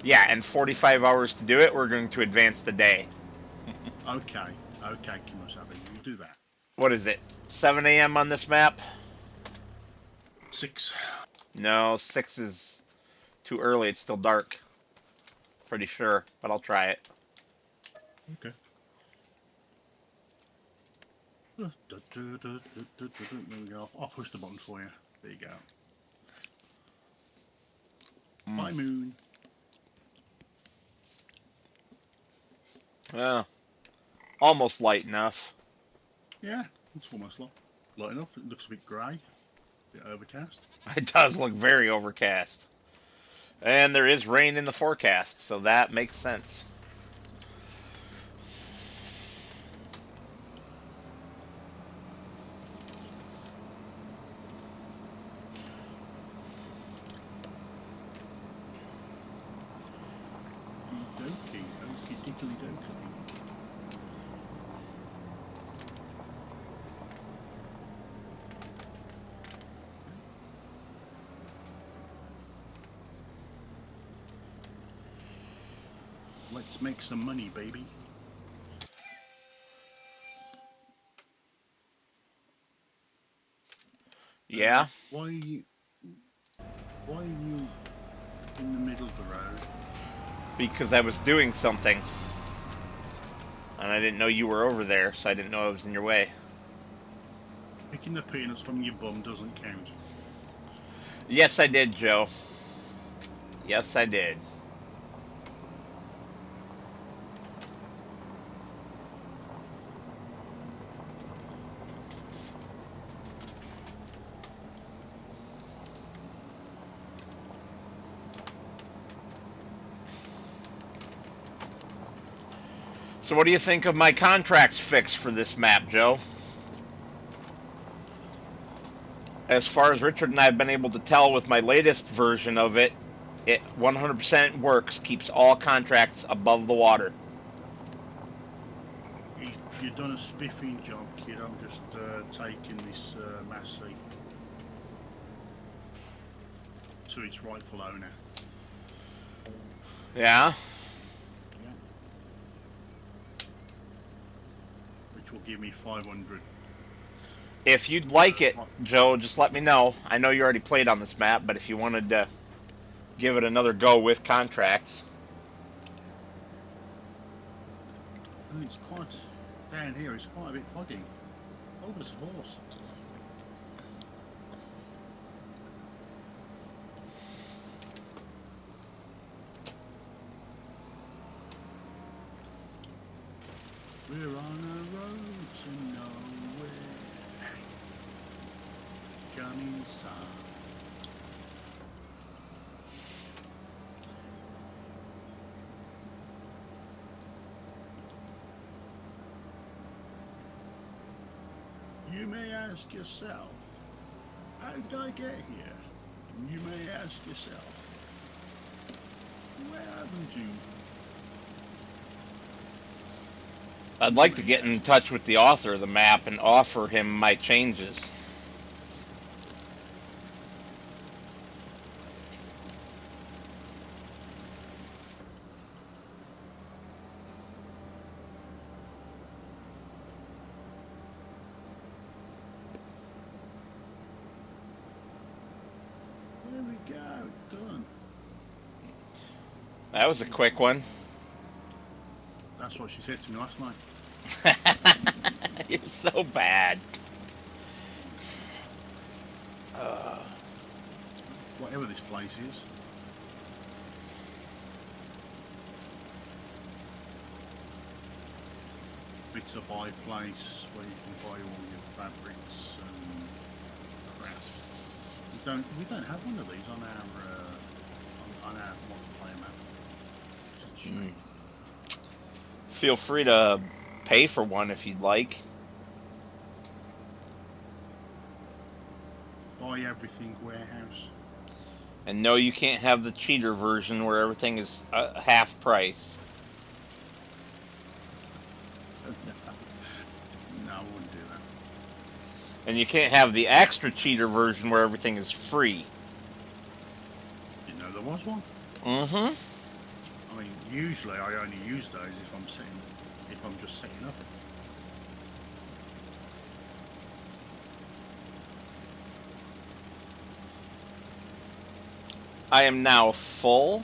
Yeah, and 45 hours to do it. We're going to advance the day. Okay, okay, Kimosabe, you do that. What is it? 7 a.m. on this map? 6. No, 6 is too early. It's still dark. Pretty sure, but I'll try it. Okay. There we go. I'll push the button for you. There you go. Mm. Bye, Moon. Well, almost light enough. Yeah, it's almost light enough. It looks a bit grey, a bit overcast. It does look very overcast. And there is rain in the forecast, so that makes sense. Dokey, okie dickly dokey. Let's make some money, baby. Yeah? Why? Why are you in the middle of the road? Because I was doing something. And I didn't know you were over there, so I didn't know I was in your way. Picking the peanuts from your bum doesn't count. Yes, I did, Joe. Yes, I did. So what do you think of my contracts fix for this map, Joe? As far as Richard and I have been able to tell with my latest version of it, it 100% works, keeps all contracts above the water. You've done a spiffing job, kid. I'm just taking this Massey to its rightful owner. Yeah? Yeah. Which will give me 500. If you'd like it, Joe, just let me know. I know you already played on this map, but if you wanted to give it another go with contracts. And it's quite, down here, it's quite a bit foggy. Oh, there's a horse. We're on a road to nowhere. Come inside. You may ask yourself, how did I get here? And you may ask yourself, where haven't you? I'd like to get in touch with the author of the map and offer him my changes. There we go, done. That was a quick one. That's what she said to me last night. You're so bad. Whatever this place is. It's a buy place where you can buy all your fabrics and crap. We don't have one of these on our multiplayer map. It's a shame. Feel free to pay for one if you'd like. Buy everything warehouse. And no, you can't have the cheater version where everything is half price. No, I wouldn't do that. And you can't have the extra cheater version where everything is free. Didn't know there was one. Mm-hmm. I mean, usually I only use those if I'm just setting up. I am now full.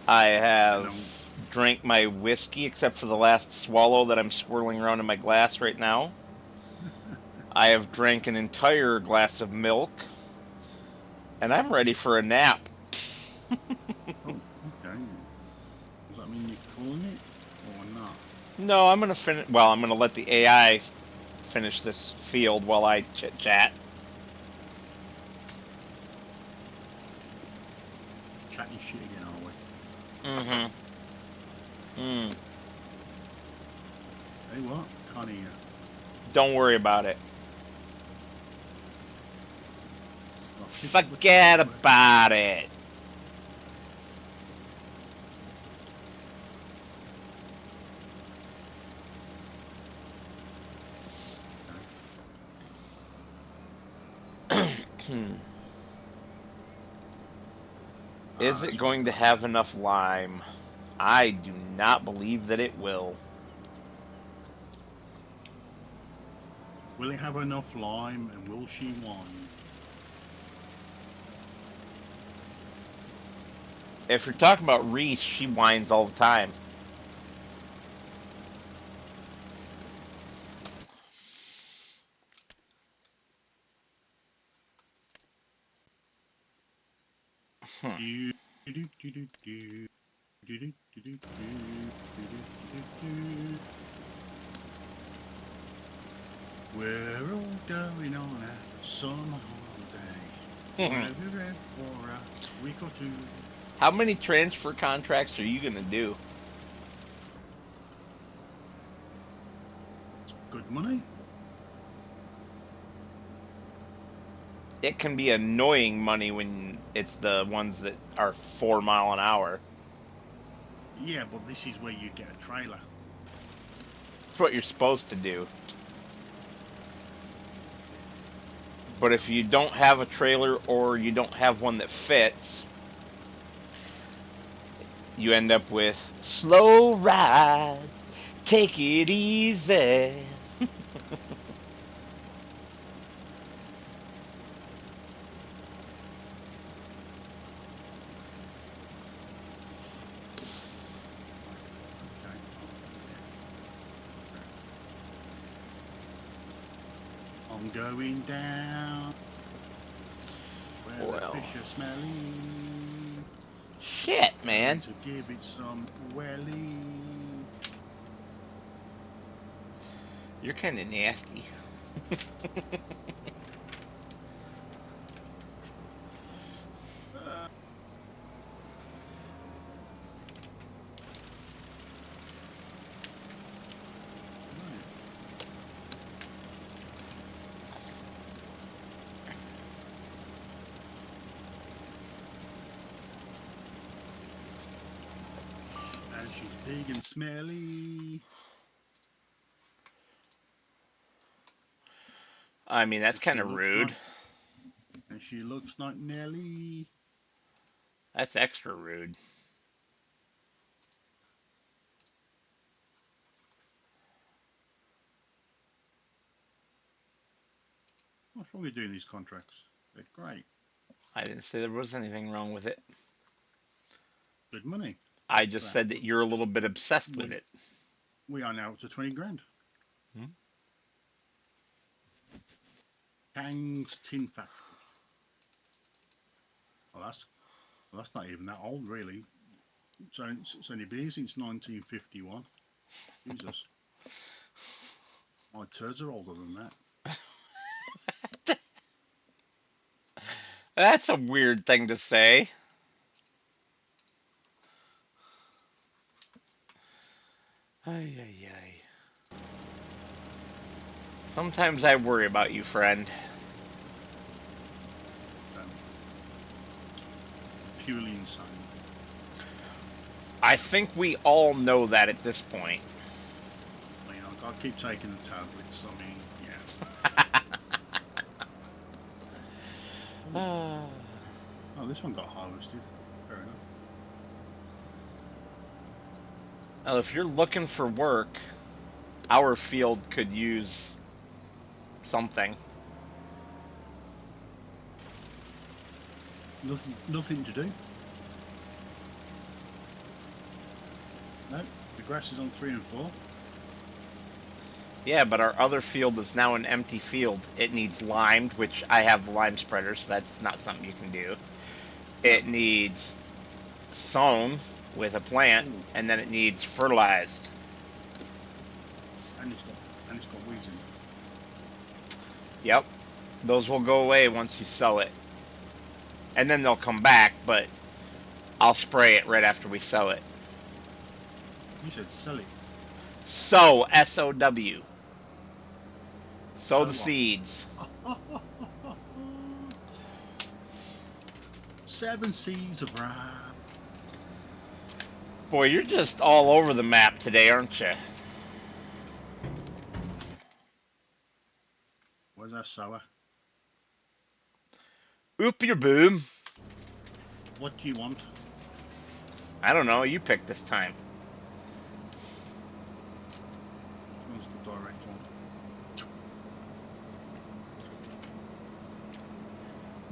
I have drank my whiskey except for the last swallow that I'm swirling around in my glass right now. I have drank an entire glass of milk. And I'm ready for a nap. Oh, okay. Does that mean you're calling it or not? No, I'm gonna finish. Well, I'm gonna let the AI finish this field while I chit chat. Chatting shit again, are we? Mm-hmm. Hey, what? Can't hear. Don't worry about it. Forget about it. Is it going to have enough lime? I do not believe that it will. Will it have enough lime and will she wine? If you're talking about Reese, she whines all the time. Hmm. Do, do, do, do, do, do, do, do, do, do, do, do, do. We're all going on a summer holiday. Where we're in for a week or two. How many transfer contracts are you going to do? Good money. It can be annoying money when it's the ones that are 4 mile an hour. Yeah, but this is where you get a trailer. That's what you're supposed to do. But if you don't have a trailer or you don't have one that fits, you end up with slow ride, take it easy. Okay. I'm going down where the Well, fish are smelly. shit, Going man. to give it some welly. You're kind of nasty. Uh, right. And she's big and smelly. I mean, that's And she kind of looks rude. like Nelly. That's extra rude. What's wrong with doing these contracts? They're great. I didn't say there was anything wrong with it. Good money. I just Well, said that you're a little bit obsessed with we it. we are now up to 20 grand. Hmm? Kang's Tin Factory. Well, that's not even that old, really. It's only been here since 1951. Jesus, my turds are older than that. That's a weird thing to say. Ay, ay, ay. Sometimes I worry about you, friend. Um, Purely insane. I think we all know that at this point. I mean, I've got to keep taking the tablets. I mean, yeah. Oh, Ah. oh, this one got harvested. Fair enough. Well, if you're looking for work, our field could use something. Nothing to do. No, the grass is on 3 and 4. Yeah, but our other field is now an empty field. It needs limed, which I have the lime spreader, so that's not something you can do. No. It needs sown with a plant, Ooh, and then it needs fertilized. and it's got weeds in it. Yep, those will go away once you sell it. And then they'll come back, but I'll spray it right after we sell it. You said sell it. Sow, S-O-W. Sow So the what? seeds. 7 seas of rhyme. Boy, you're just all over the map today, aren't you? Where's that sower? Oop your boom. What do you want? I don't know, you picked this time. Which one's the direct one?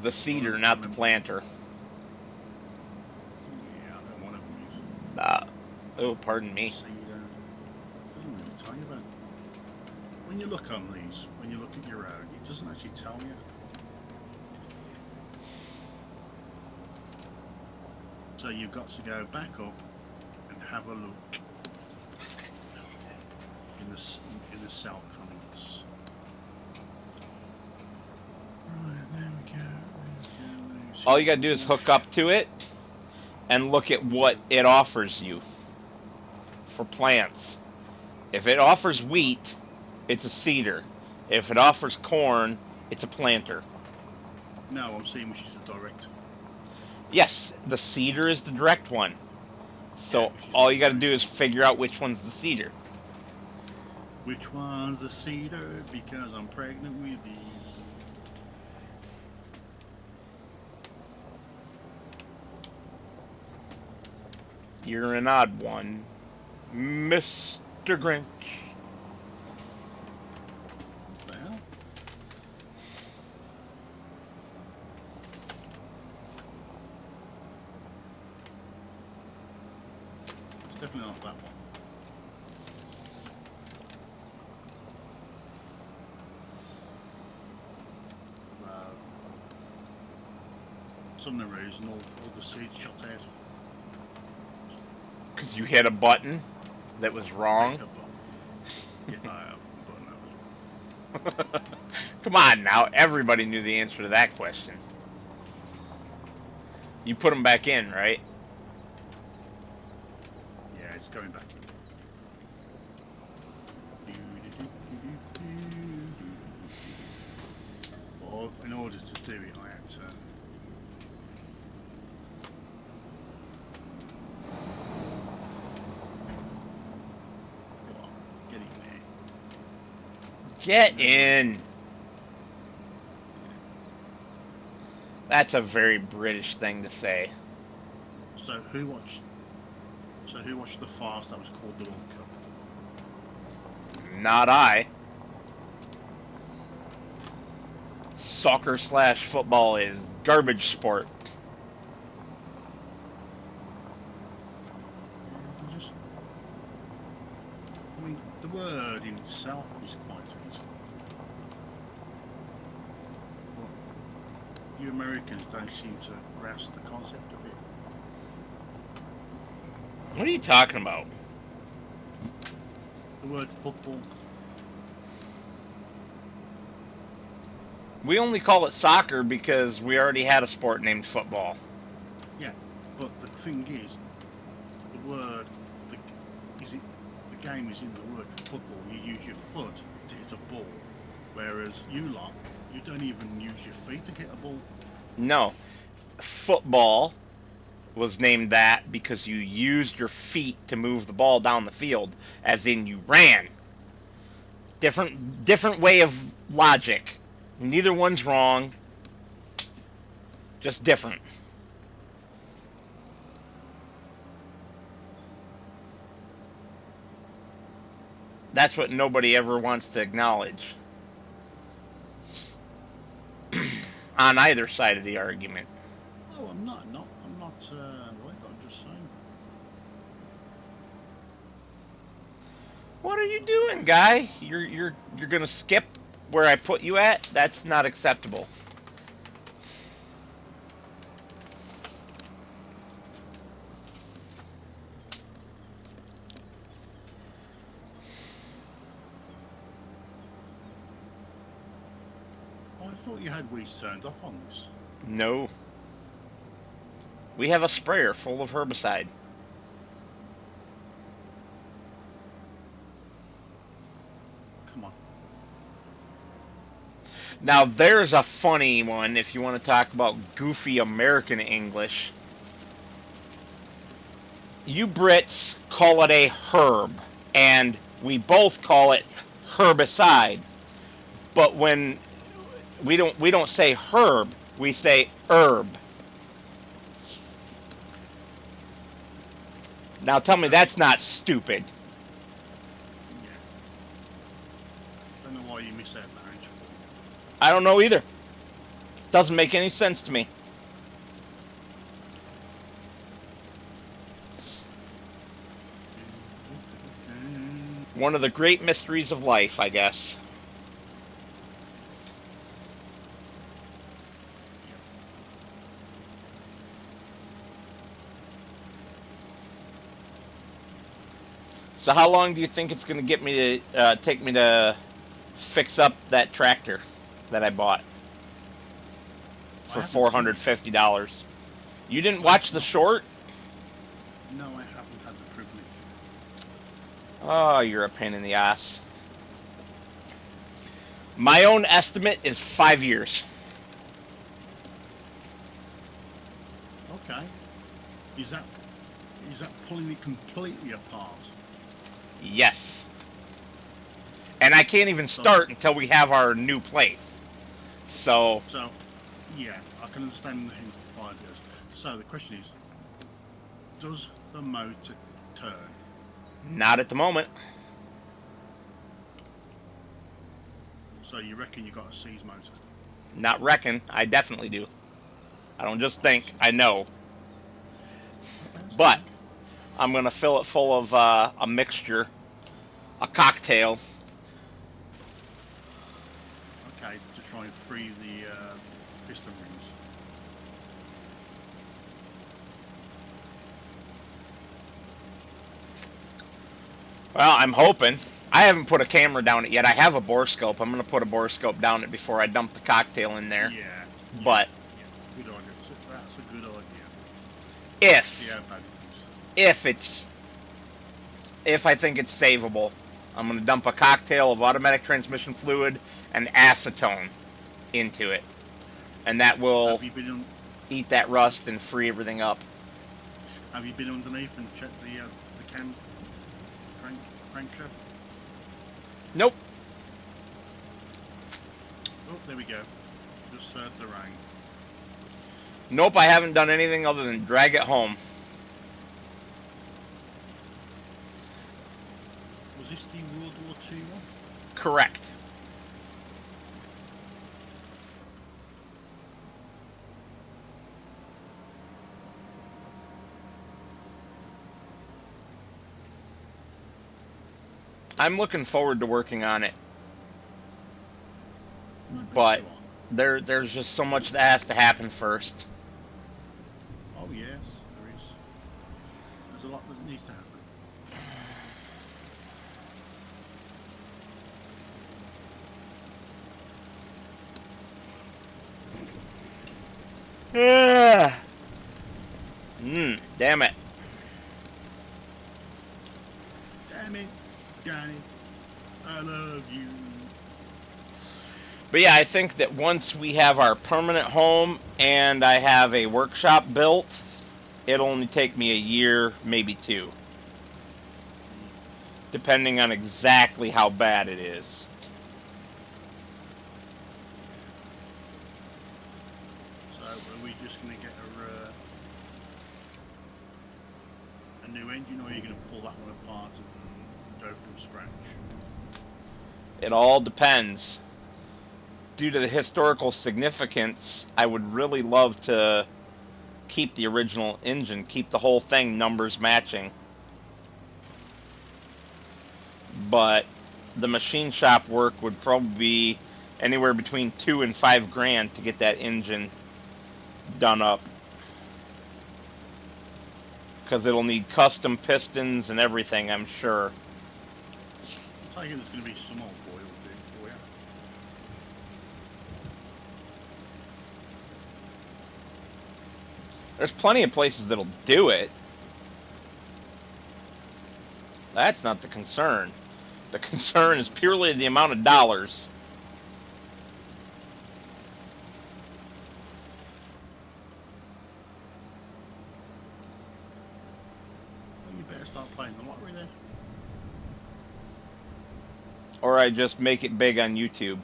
The One seeder, of not the them. planter. Yeah. Oh, pardon me. Cedar. Doesn't really tell you about. When you look on these, when you look at your road, it doesn't actually tell you. So you've got to go back up and have a look in the cell comments. Right, there we go. All you gotta do is hook up to it and look at what it offers you for plants. If it offers wheat, it's a seeder. If it offers corn, it's a planter. No, I'm seeing which is the direct. Yes, the seeder is the direct one. Yeah, So which is all the you gotta direct. do is figure out which one's the seeder. Which one's the cedar? Because I'm pregnant with you. You're an odd one, Mr. Grinch. What the hell? It's definitely not that one. Some reason all the seeds shot out. Because you hit a button that was wrong. Yeah, but no. Come on now, everybody knew the answer to that question. You put them back in, right? Yeah, it's going back in. Well, in order to do it, I had to. Come on, get in there. Get in. That's a very British thing to say. So who watched? So who watched the farce that was called the World Cup? Not I. Soccer/football is garbage sport. I mean, the word in itself is quite easy. But you Americans don't seem to grasp the concept of it. What are you talking about? The word football. We only call it soccer because we already had a sport named football. Yeah, but the thing is, the word, the game is in the word football. You use your foot to hit a ball, whereas you don't even use your feet to hit a ball. No, football was named that because you used your feet to move the ball down the field, as in you ran. Different way of logic. Neither one's wrong. Just different. That's what nobody ever wants to acknowledge. On either side of the argument. Oh, I'm not right. I'm just saying. What are you doing, guy? You're gonna skip where I put you at? That's not acceptable. Oh, I thought you had weeds turned off on this. No. We have a sprayer full of herbicide. Come on. Now there's a funny one if you want to talk about goofy American English. You Brits call it a herb, and we both call it herbicide. But when we don't say herb, we say herb. Now tell me that's not stupid. Yeah. Don't know why you miss out the H for. I don't know either. Doesn't make any sense to me. One of the great mysteries of life, I guess. Yep. So how long do you think it's going to get me to take me to fix up that tractor that I bought I for haven't seen it. $450? You didn't I watch have the not. short? No, I haven't had the privilege. Oh, you're a pain in the ass. My own estimate is 5 years. Okay. Is that pulling it completely apart? Yes. And I can't even So start until we have our new place. So, so yeah, I can understand the hence the 5 years. So the question is, does the motor turn? not at the moment. So you reckon you got a C's motor? Not reckon. I definitely do. I don't just think, Awesome. I know. Okay, that's But fine. I'm going to fill it full of a mixture, a cocktail. Okay, to try and free the piston rings. Well, I'm hoping. I haven't put a camera down it yet. I have a borescope. I'm going to put a borescope down it before I dump the cocktail in there. Yeah, yeah, But yeah. Good idea. That's a good idea. See if how bad it is. if it's if I think it's savable, I'm going to dump a cocktail of automatic transmission fluid and acetone into it. And that will Have you been on? eat that rust and free everything up. Have you been underneath and checked the crankshaft? Nope. Oh, there we go. Just heard the rain. Nope, I haven't done anything other than drag it home. Was this the World War II one? Correct. I'm looking forward to working on it, I bet but you are. there's just so much that has to happen first. Oh yes, there is. There's a lot that needs to happen. Damn it. Damn it, Johnny. I love you. But yeah, I think that once we have our permanent home and I have a workshop built, it'll only take me a year, maybe two, depending on exactly how bad it is. So are we just going to get a new engine, or are you going to pull that one apart and go from scratch? It all depends. Due to the historical significance, I would really love to keep the original engine, keep the whole thing numbers matching. But the machine shop work would probably be anywhere between $2,000 and $5,000 to get that engine done up. Because it'll need custom pistons and everything, I'm sure. I think there's going to be some old boy will do it for you. There's plenty of places that'll do it. That's not the concern. The concern is purely the amount of dollars. Well, you better start playing the lottery then. Or I just make it big on YouTube.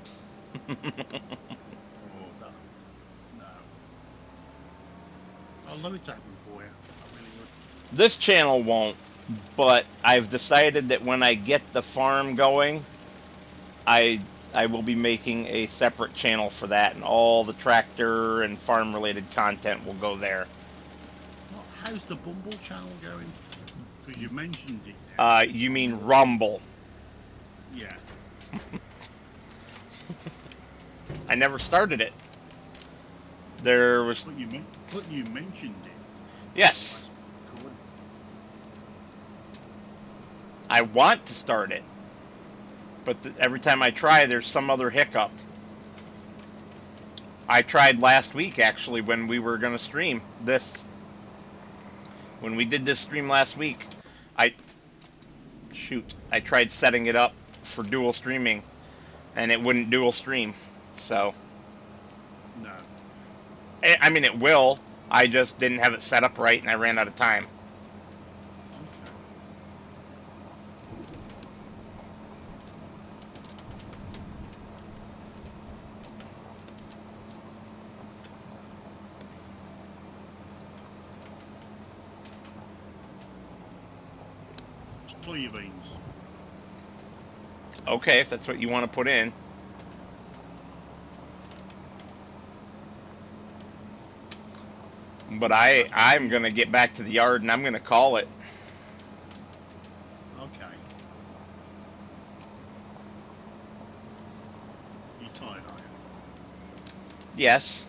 Oh, no. No. I'd love it to happen for you. I really would. This channel won't, but I've decided that when I get the farm going, I I will be making a separate channel for that, and all the tractor and farm related content will go there. Well, how's the Bumble channel going? Because you mentioned it now. You mean Rumble? Yeah. I never started it. There was But you mentioned it in the yes, last recording. I want to start it, but every time I try, there's some other hiccup. I tried last week actually when we were gonna stream this. When we did this stream last week, I I tried setting it up for dual streaming, and it wouldn't dual stream. So No. I mean, it will. I just didn't have it set up right, and I ran out of time. Okay. Soya beans. Okay, if that's what you want to put in. But That's what I'm you. gonna get back to the yard, and I'm gonna call it. Okay. You tired, are you? Yes.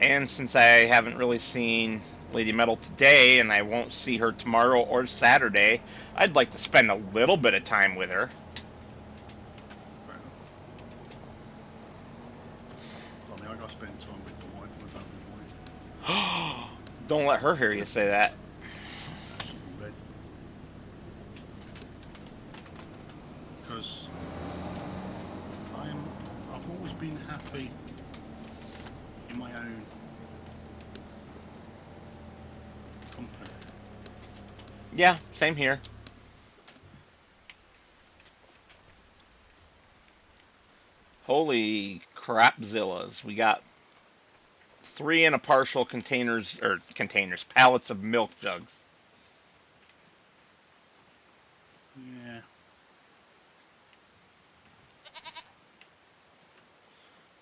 And since I haven't really seen Lady Metal today, and I won't see her tomorrow or Saturday, I'd like to spend a little bit of time with her. Fair enough. I mean, I got to spend time with the wife and the family. Don't let her hear you say that. She'll be red. Because I've always been happy in my own company. Yeah, same here. Holy crapzillas. We got 3 and a partial containers, pallets of milk jugs. Yeah.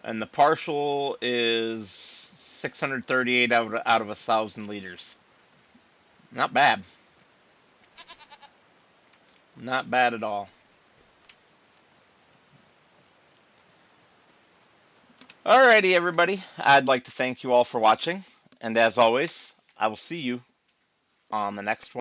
And the partial is 638 out of 1,000 liters. Not bad. Not bad at all. Alrighty, everybody. I'd like to thank you all for watching. And as always, I will see you on the next one.